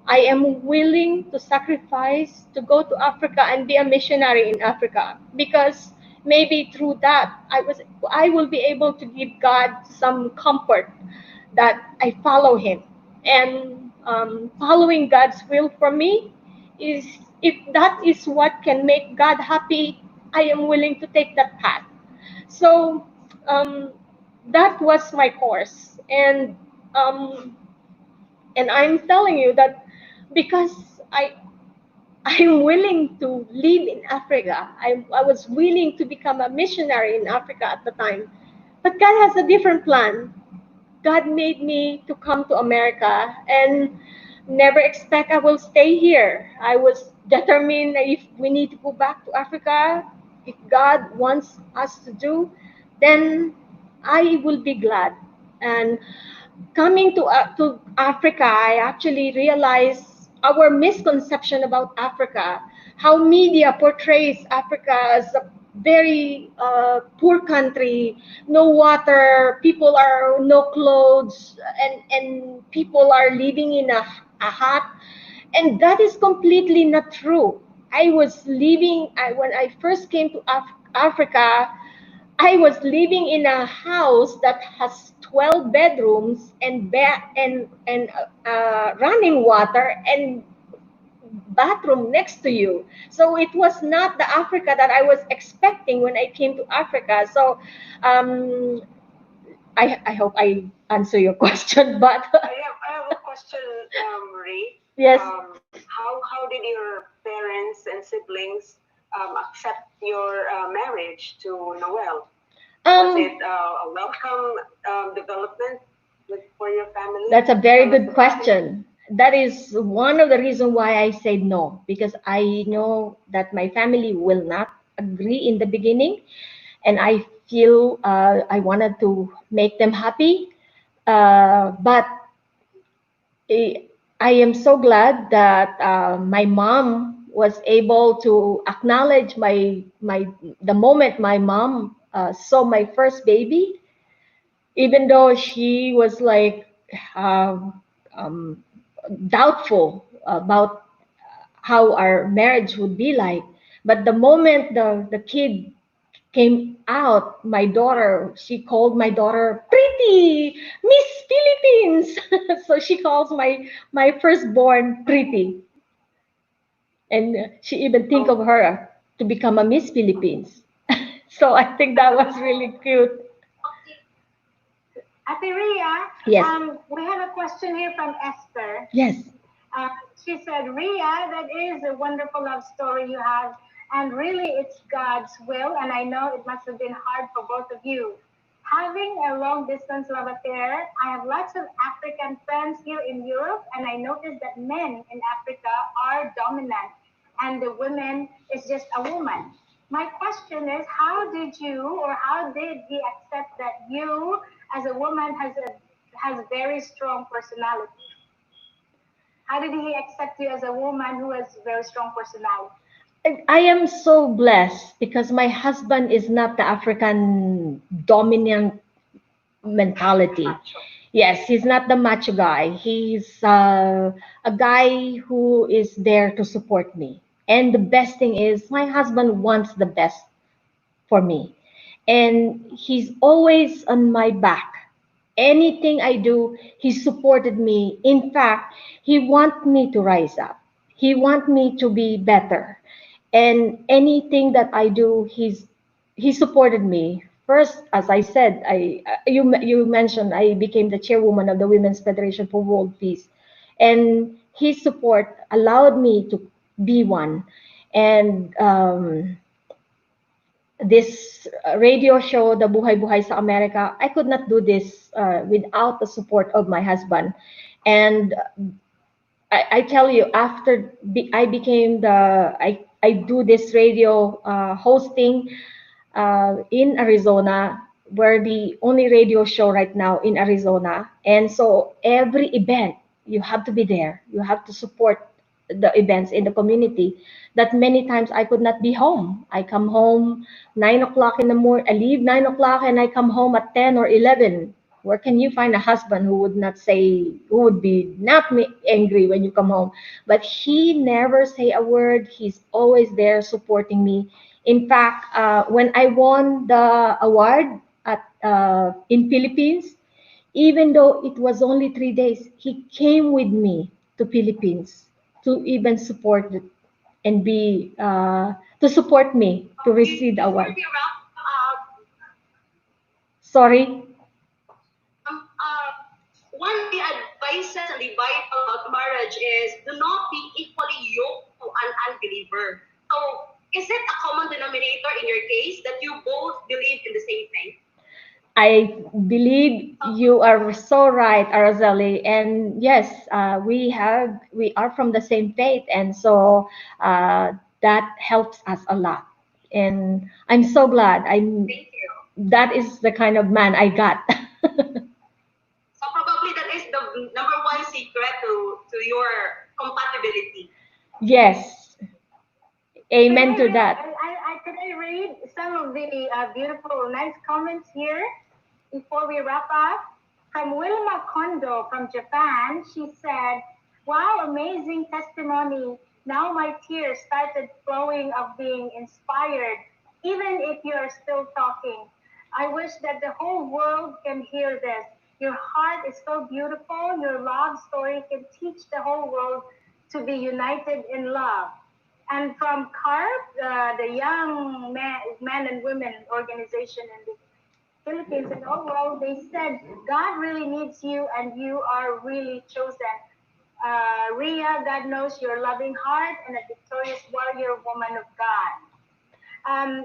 I am willing to sacrifice to go to Africa and be a missionary in Africa because maybe through that I will be able to give God some comfort that I follow Him and following God's will for me is if that is what can make God happy, I am willing to take that path. So um, that was my course, um, and I'm telling you that because I I'm willing to live in Africa. I was willing to become a missionary in Africa at the time. But God has a different plan. God made me to come to America and never expect I will stay here. I was determined that if we need to go back to Africa, if God wants us to do, then I will be glad. And coming to Africa, I actually realized our misconception about Africa, how media portrays Africa as a very poor country, no water, people are no clothes, and people are living in a hut, and that is completely not true. I was living when I first came to Africa. I was living in a house that has 12 bedrooms and running water and bathroom next to you. So it was not the Africa that I was expecting when I came to Africa. So um, I hope I answer your question, but I have a question, Ray. yes. How did your parents and siblings accept your marriage to Noel? Was it Um, a welcome development for your family? That's a very How was good the family? question. That is one of the reasons why I said no, because I know that my family will not agree in the beginning, and I feel I wanted to make them happy. But eh, I am so glad that my mom was able to acknowledge my the moment my mom saw my first baby, even though she was like um, um, doubtful about how our marriage would be like. But the moment the kid came out, my daughter, she called my daughter Pretty, Miss Philippines. So she calls my firstborn Pretty, and she even think of Oh, her to become a Miss Philippines. So I think that was really cute. Okay. Ate Ria, Yes, we have a question here from Esther. yes. Uh, she said, Ria, that is a wonderful love story you have. And really, it's God's will. And I know it must have been hard for both of you. Having a long distance love affair, I have lots of African friends here in Europe. And I noticed that men in Africa are dominant and the women is just a woman. My question is, how did you or how did he accept that you as a woman has very strong personality? How did he accept you as a woman who has very strong personality? I am so blessed because my husband is not the African dominant mentality. macho. Yes, he's not the macho guy. He's a guy who is there to support me. And the best thing is, my husband wants the best for me. And he's always on my back. Anything I do, he supported me. In fact, he want me to rise up. He want me to be better. And anything that I do, he supported me. First, as I said, you mentioned I became the chairwoman of the Women's Federation for World Peace, and his support allowed me to be one. And this radio show, the Buhay Buhay sa Amerika, I could not do this without the support of my husband. And I tell you, after I became I do this radio hosting in Arizona. We're the only radio show right now in Arizona. And so every event, you have to be there. You have to support the events in the community that many times I could not be home. I come home 9 o'clock in the morning. I leave 9 o'clock and I come home at 10 or 11. Where can you find a husband who would not say, who would be not angry when you come home? But he never say a word. He's always there supporting me. In fact, when I won the award at in Philippines, even though it was only 3 days, he came with me to Philippines to even support it and be to support me to receive the Before award. we wrap up, Sorry. uh, one of the advices and the Bible about marriage is do not be equally yoked to an unbeliever. So, is it a common denominator in your case that you both believe in the same thing? I believe you are so right, Araceli. And yes, we are from the same faith, and so that helps us a lot. And I'm so glad. I'm Thank you. That is the kind of man I got. So probably that is the number one secret to your compatibility. Yes, Can amen I to real? that. I Could I read some of the beautiful, nice comments here before we wrap up? From Wilma Kondo from Japan, she said, "Wow, amazing testimony. Now my tears started flowing of being inspired, even if you're still talking. I wish that the whole world can hear this. Your heart is so beautiful. Your love story can teach the whole world to be united in love." And from CARP, the Young Men and Women Organization in the Philippines and overall, they said, God really needs you and you are really chosen. Ria, God knows your loving heart and a victorious warrior woman of God. Um,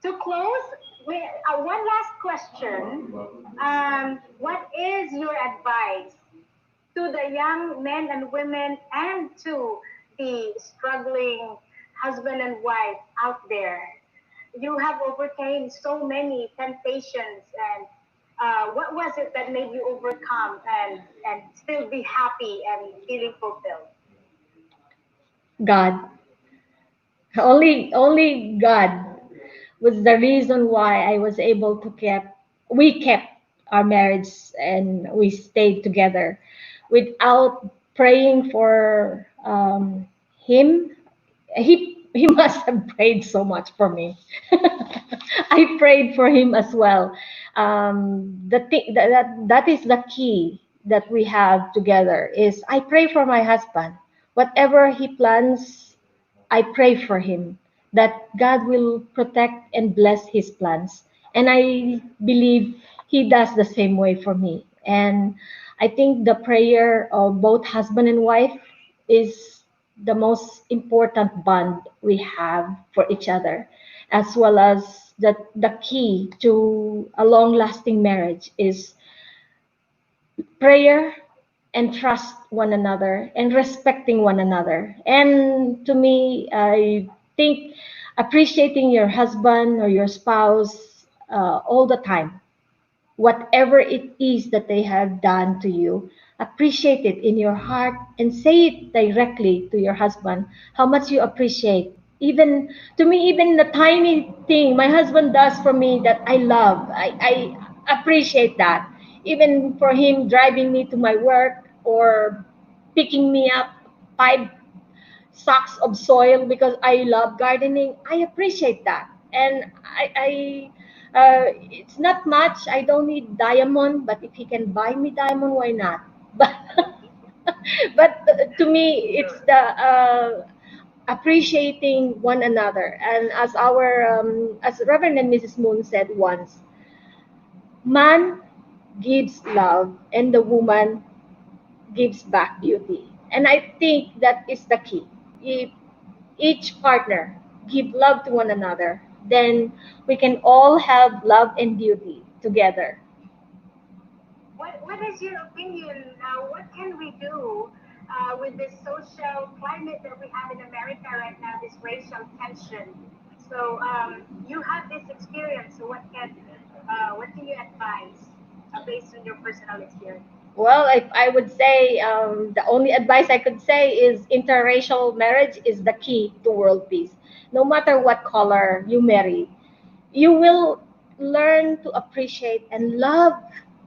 to close, one last question. What is your advice to the young men and women and to the struggling husband and wife out there? You have overcame so many temptations, and what was it that made you overcome and still be happy and feeling fulfilled? God. Only God was the reason why I was able to we kept our marriage and we stayed together without praying for him. He must have prayed so much for me. I prayed for him as well. That is the key that we have together is I pray for my husband. Whatever he plans, I pray for him that God will protect and bless his plans. And I believe he does the same way for me. And I think the prayer of both husband and wife is the most important bond we have for each other, as well as the key to a long lasting marriage is prayer and trust one another and respecting one another. And to me, I think appreciating your husband or your spouse all the time, whatever it is that they have done to you, appreciate it in your heart and say it directly to your husband how much you appreciate. Even to me, even the tiny thing my husband does for me that I love, I appreciate that. Even for him driving me to my work or picking me up 5 sacks of soil because I love gardening. I appreciate that, and it's not much. I don't need diamond, but if he can buy me diamond, why not? But to me, it's the appreciating one another, and as Reverend and Mrs. Moon said once, man gives love, and the woman gives back beauty, and I think that is the key. If each partner give love to one another, then we can all have love and beauty together. What is your opinion? What can we do with this social climate that we have in America right now, this racial tension? So you have this experience. So what can you advise based on your personal experience? Well, I would say the only advice I could say is interracial marriage is the key to world peace. No matter what color you marry, you will learn to appreciate and love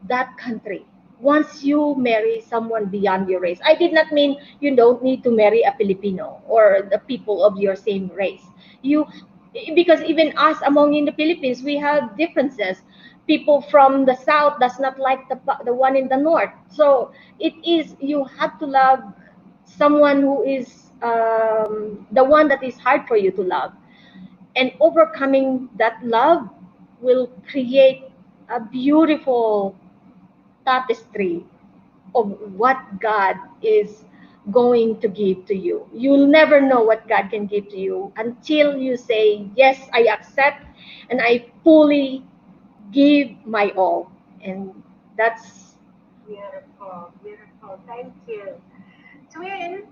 that country once you marry someone beyond your race. I did not mean you don't need to marry a Filipino or the people of your same race. You because even us among in the Philippines, we have differences. People from the south does not like the one in the north. So it is you have to love someone who is the one that is hard for you to love, and overcoming that love will create a beautiful tapestry of what God is going to give to you. You'll never know what God can give to you until you say, yes, I accept and I fully give my all. And that's Beautiful, beautiful. Thank you. Twin,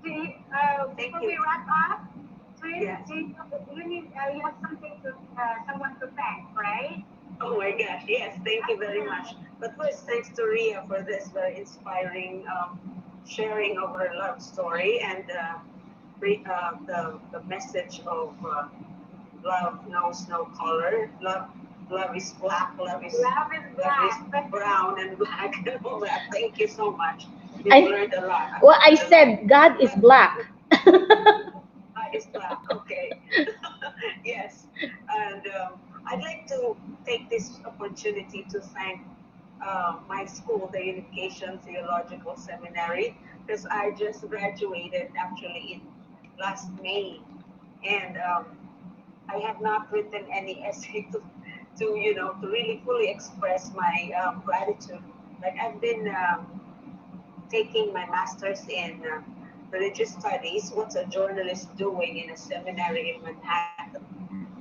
Thank before you. we wrap up, Twin, Yes. you need you have something to someone to thank, right? Oh my gosh, yes, thank you very much. But first, thanks to Ria for this very inspiring sharing of her love story and the message of love knows no color. Love is black. Love is black. brown and black and all that. Thank you so much. We've I learned a lot. well, I Learned a lot. said God is black. Is black. Okay. Yes. And I'd like to take this opportunity to thank my school, the Unification Theological Seminary, because I just graduated actually in last May, and I have not written any essay to really fully express my gratitude. Like I've been taking my master's in religious studies. What's a journalist doing in a seminary in Manhattan?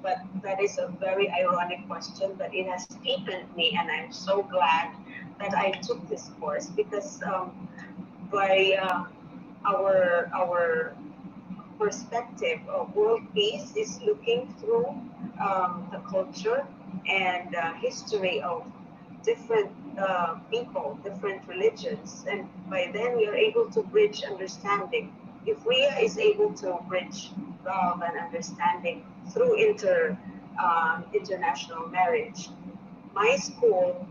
But that is a very ironic question, but it has taken me, and I'm so glad that I took this course because by our perspective of world peace is looking through the culture and history of different people, different religions, and by then we are able to bridge understanding. If Ria is able to bridge love and understanding through international marriage, my school,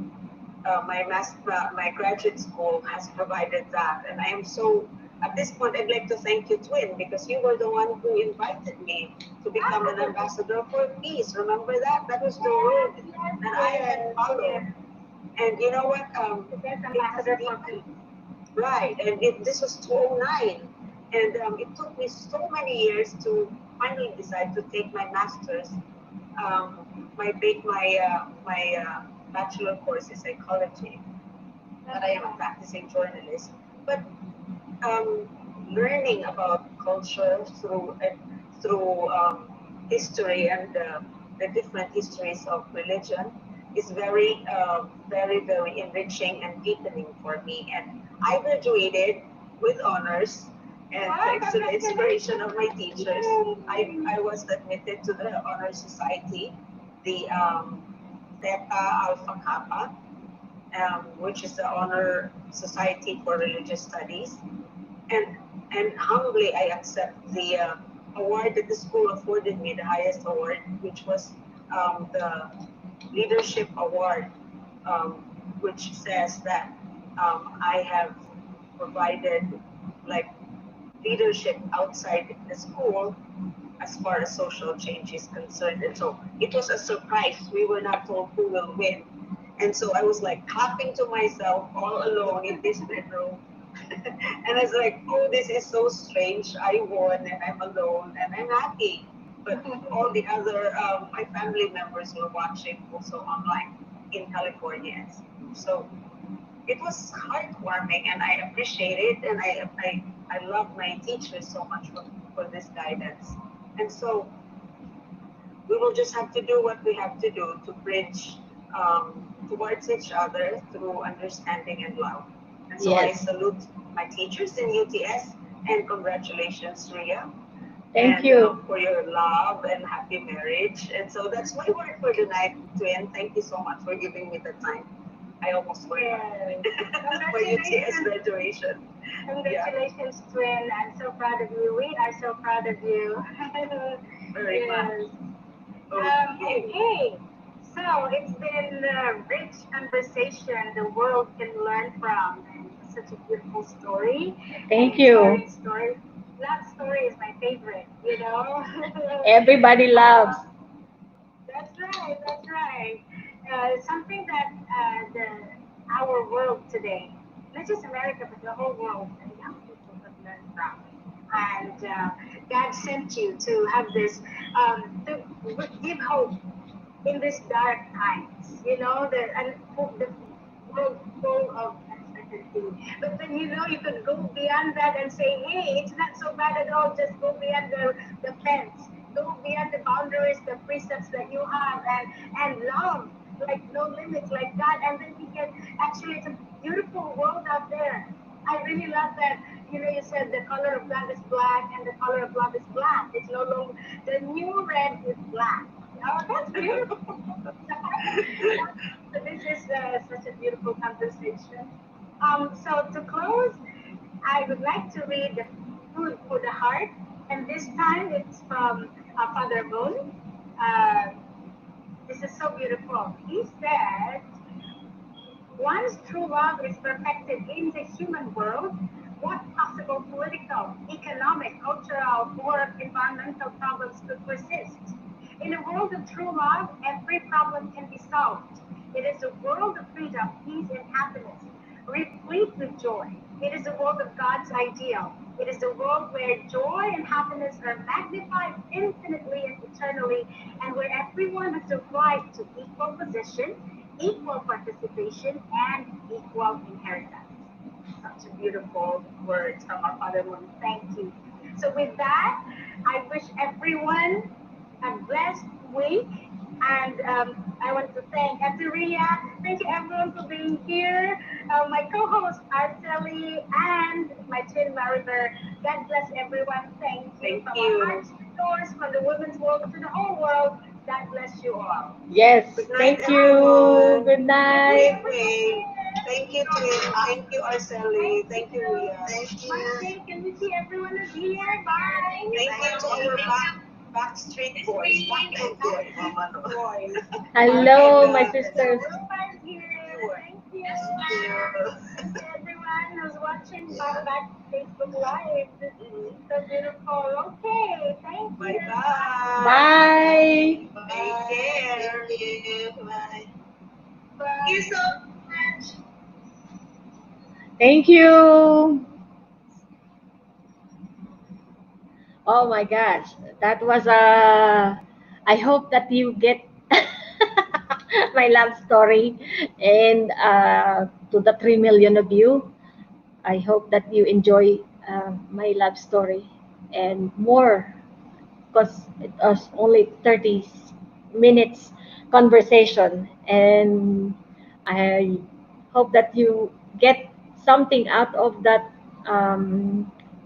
my graduate school has provided that, and I am so. At this point, I'd like to thank you, Twin, because you were the one who invited me to become an ambassador for peace. Remember that? That was the road that I had followed. And you know what? That's It has ambassador for deepened. peace. Right, and this was 2009, and it took me so many years to finally decide to take my master's. Um, my bachelor course is psychology, but I am a practicing journalist. But um, learning about culture through history and the different histories of religion is very enriching and deepening for me. And I graduated with honors, and thanks to the inspiration of my teachers, I was admitted to the honor society, the Theta Alpha Kappa, which is the honor society for religious studies, and and humbly I accept the award that the school afforded me, the highest award, which was the leadership award, um, which says that I have provided like leadership outside the school as far as social change is concerned. And so it was a surprise. We were not told who will win. And so I was like clapping to myself all alone in this bedroom. And I was like, oh, this is so strange. I won and I'm alone and I'm happy. But all the other, my family members were watching also online in California. So it was heartwarming and I appreciate it, and I love my teachers so much for this guidance. And so we will just have to do what we have to do to bridge towards each other through understanding and love. And so I Yes. salute my teachers in UTS, and congratulations, Ria. Thank And you. for your love and happy marriage. And so that's my word for the night, Twin. Thank you so much for giving me the time. I almost forgot. For UTS Congratulations. graduation. Yeah, Congratulations, twin. I'm so proud of you. We are so proud of you. very much. Yes. Okay. Okay. So it's been a rich conversation the world can learn from, and such a beautiful story, an Thank you. inspiring story. Love story is my favorite, you know. Everybody loves. That's right. That's right. Something that our world today, not just America, but the whole world, and young people could learn from. And God sent you to have this, to give hope in these dark times. You know, the world full of uncertainty. But then you could go beyond that and say, hey, it's not so bad at all. Just go beyond the fence. Go beyond the boundaries, the precepts that you have, and love like no limits like that. And then we can actually, it's a beautiful world out there. I really love that. You said the color of God is black and the color of love is black. It's no longer the new red is black. Oh, that's beautiful. So this is such a beautiful conversation. So to close, I would like to read the Food for the Heart, and this time it's from Father Moon. Uh, this is so beautiful. He said, once true love is perfected in the human world, what possible political, economic, cultural, or environmental problems could persist? In a world of true love, every problem can be solved. It is a world of freedom, peace, and happiness, replete with joy. It is a world of God's ideal. It is a world where joy and happiness are magnified infinitely and eternally, and where everyone has the right to equal position, equal participation, and equal inheritance. Such a beautiful words from our Father Moon. Thank you. So with that, I wish everyone a blessed week. And I want to thank Ekaterina. Thank you everyone for being here. My co-host Arceli and my twin Maribel. God bless everyone. Thank you. Thank From you. our hearts to doors, from the women's world to the whole world. God bless you all. Yes. Good night, Thank you. everyone. Good night. Great way. Thank you, Twin. Thank you, Arceli. Thank you, Ria. Thank you. Monday, can we see everyone is here? Bye. Thank you to our Backstreet Boys. Backstreet Boys. Mama, no. Boys. Hello, my Maribel. sisters. Everyone here. Thank you. Thank you. Thank you everyone who's watching back Facebook Live. This is so beautiful. Okay, thank you. Bye-bye. Bye. Take care. Thank you. Bye. Bye. Thank you so much. Thank you. Oh my gosh, that was a. I hope that you get my love story, and to the 3 million of you, I hope that you enjoy my love story and more, because it was only 30 minutes conversation, and I hope that you get something out of that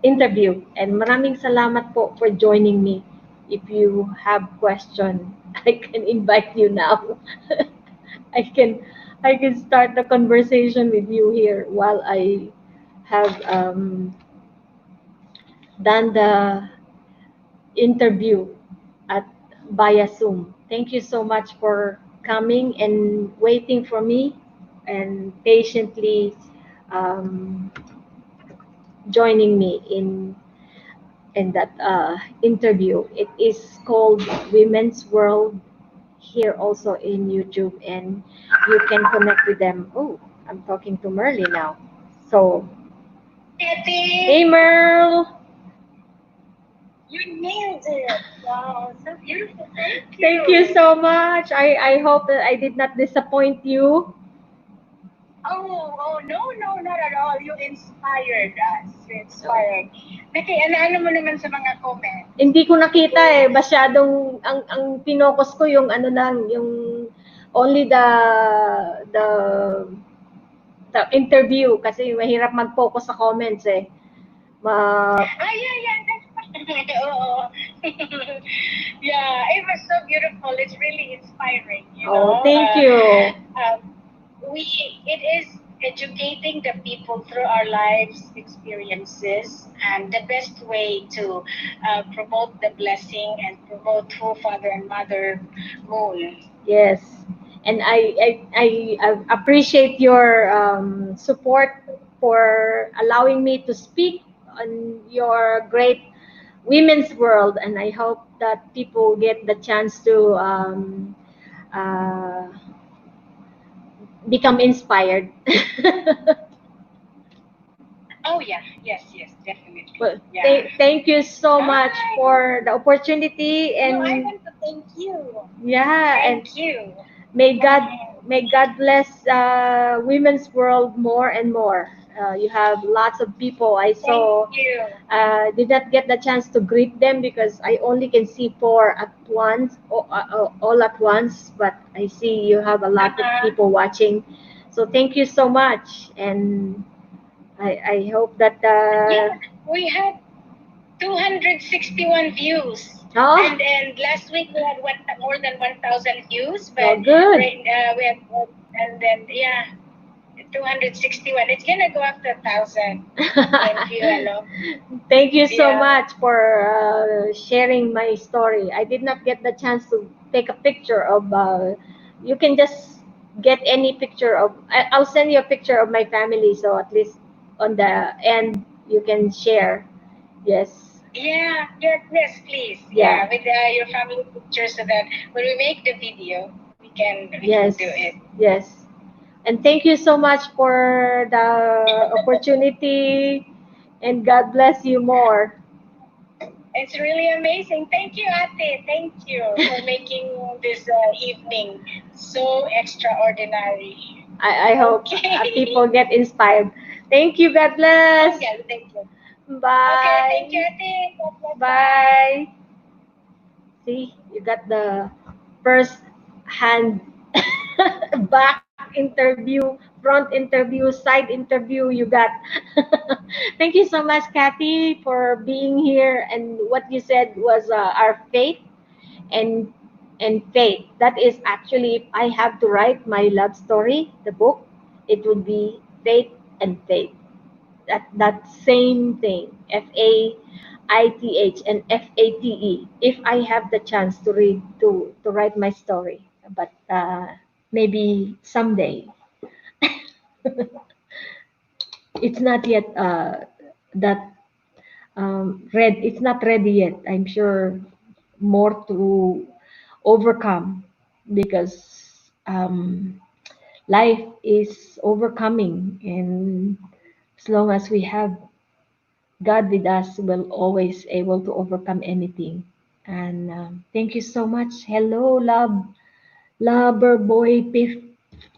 interview. And maraming salamat po for joining me. If you have question, I can invite you now. I can I can start the conversation with you here while I have done the interview at via Zoom. Thank you so much for coming and waiting for me and patiently um, joining me in that interview. It is called Women's World here also in YouTube, and you can connect with them. Oh, I'm talking to Merly now. So, hey Merle. You nailed it. Wow, so beautiful. Thank you. Thank you so much. I hope that I did not disappoint you. Oh, no, no, not at all. You inspired us. You inspired. Becky, ano mo naman sa mga comments? Hindi ko nakita eh. Masyadong, ang pinocus ko yung ano lang, yung only the the interview kasi mahirap mag-focus sa comments eh. Yeah, that's Oo. Yeah, it was so beautiful. It's really inspiring, you know. Thank you. It is educating the people through our lives experiences, and the best way to promote the blessing and promote True Father and Mother Moon. Yes. And I appreciate your support for allowing me to speak on your great women's world, and I hope that people get the chance to uh, become inspired. Oh yeah, yes, definitely. Well, Yeah. thank you so much Bye. for the opportunity, No, I and want to thank you. yeah, and Thank you. may God bless women's world more and more. You have lots of people. I saw. Thank you. Did not get the chance to greet them because I only can see four at once, all at once. But I see you have a lot of people watching. So thank you so much, and I hope that. Yeah, we had 261 views. Oh, And last week we had more than 1,000 views. oh, But good. we had, and then yeah, 261. It's gonna go up to 1,000. Thank you, hello. Thank you so Yeah. much for sharing my story. I did not get the chance to take a picture of. You can just get any picture of. I'll send you a picture of my family, so at least on the end you can share. Yes. Yeah, yeah, yes, please. Yeah. Yeah, with your family picture so that when we make the video, we can Yes. do it. Yes. And thank you so much for the opportunity. And God bless you more. It's really amazing. Thank you, Ate. Thank you for making this evening so extraordinary. I hope Okay. people get inspired. Thank you. God bless. Okay, thank you. Okay, thank you, Bye. Ate. Bye. Bye. See, you got the first hand back interview, front interview, side interview. You got. Thank you so much, Kathy, for being here. And what you said was our faith and faith. That is actually, if I have to write my love story, the book, it would be faith and faith. That same thing, FAITH and FATE. If I have the chance to read to write my story, but maybe someday. It's not yet that read. It's not ready yet. I'm sure more to overcome because life is overcoming, and as long as we have God with us, will always able to overcome anything. And thank you so much. Hello, lover boy Piff.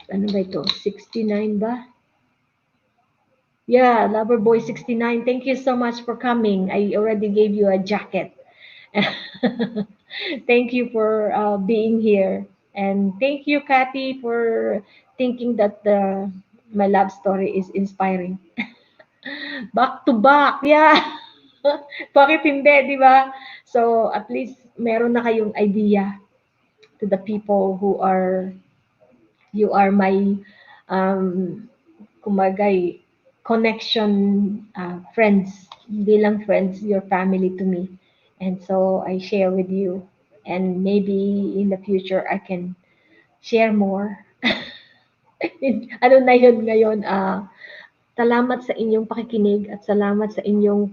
Ano ba ito? 69 ba? Yeah, lover boy 69. Thank you so much for coming. I already gave you a jacket. Thank you for being here. And thank you, Kathy, for thinking that my love story is inspiring. Back to back, yeah. Bakit hindi, di ba? So, at least meron na kayong idea to the people who are, you are my, um, kumagay, connection friends. Bilang friends, your family to me. And so, I share with you. And maybe in the future, I can share more. Ano na yun ngayon, salamat sa inyong pakikinig at salamat sa inyong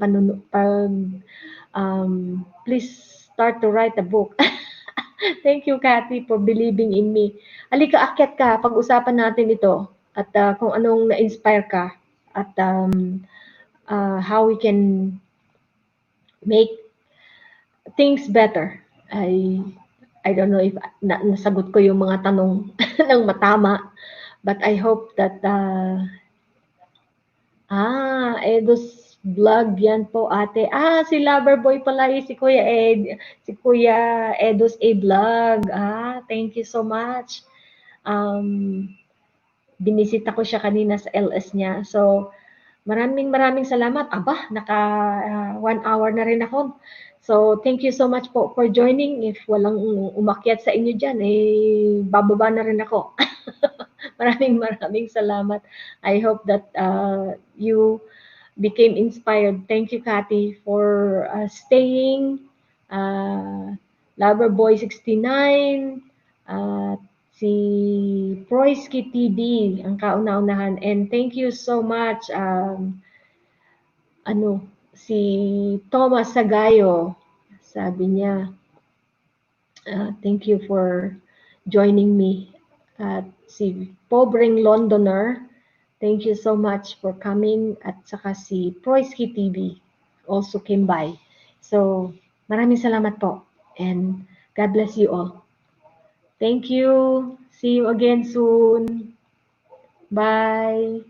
please start to write a book. Thank you, Kathy, for believing in me. Halika, akyat ka. Pag-usapan natin ito at kung anong na-inspire ka at how we can make things better. I don't know if nasagot ko yung mga tanong ng matama, but I hope that Edos vlog yan po ate. Si Loverboy pala si Kuya si Kuya Edos A vlog. Thank you so much. Um, binisita ko siya kanina sa LS niya. So, maraming maraming salamat. Aba, naka 1 hour na rin ako. So, thank you so much po for joining. If walang umakyat sa inyo dyan, bababa na rin ako. Maraming maraming salamat. I hope that you became inspired. Thank you, Kathy, for staying. Loverboy 69, si Proisky TV, ang kauna-unahan. And thank you so much, si Thomas Sagayo. Sabi niya, thank you for joining me. At si Pobreng Londoner, thank you so much for coming. At saka si Proisky TV also came by. So, maraming salamat po. And God bless you all. Thank you. See you again soon. Bye.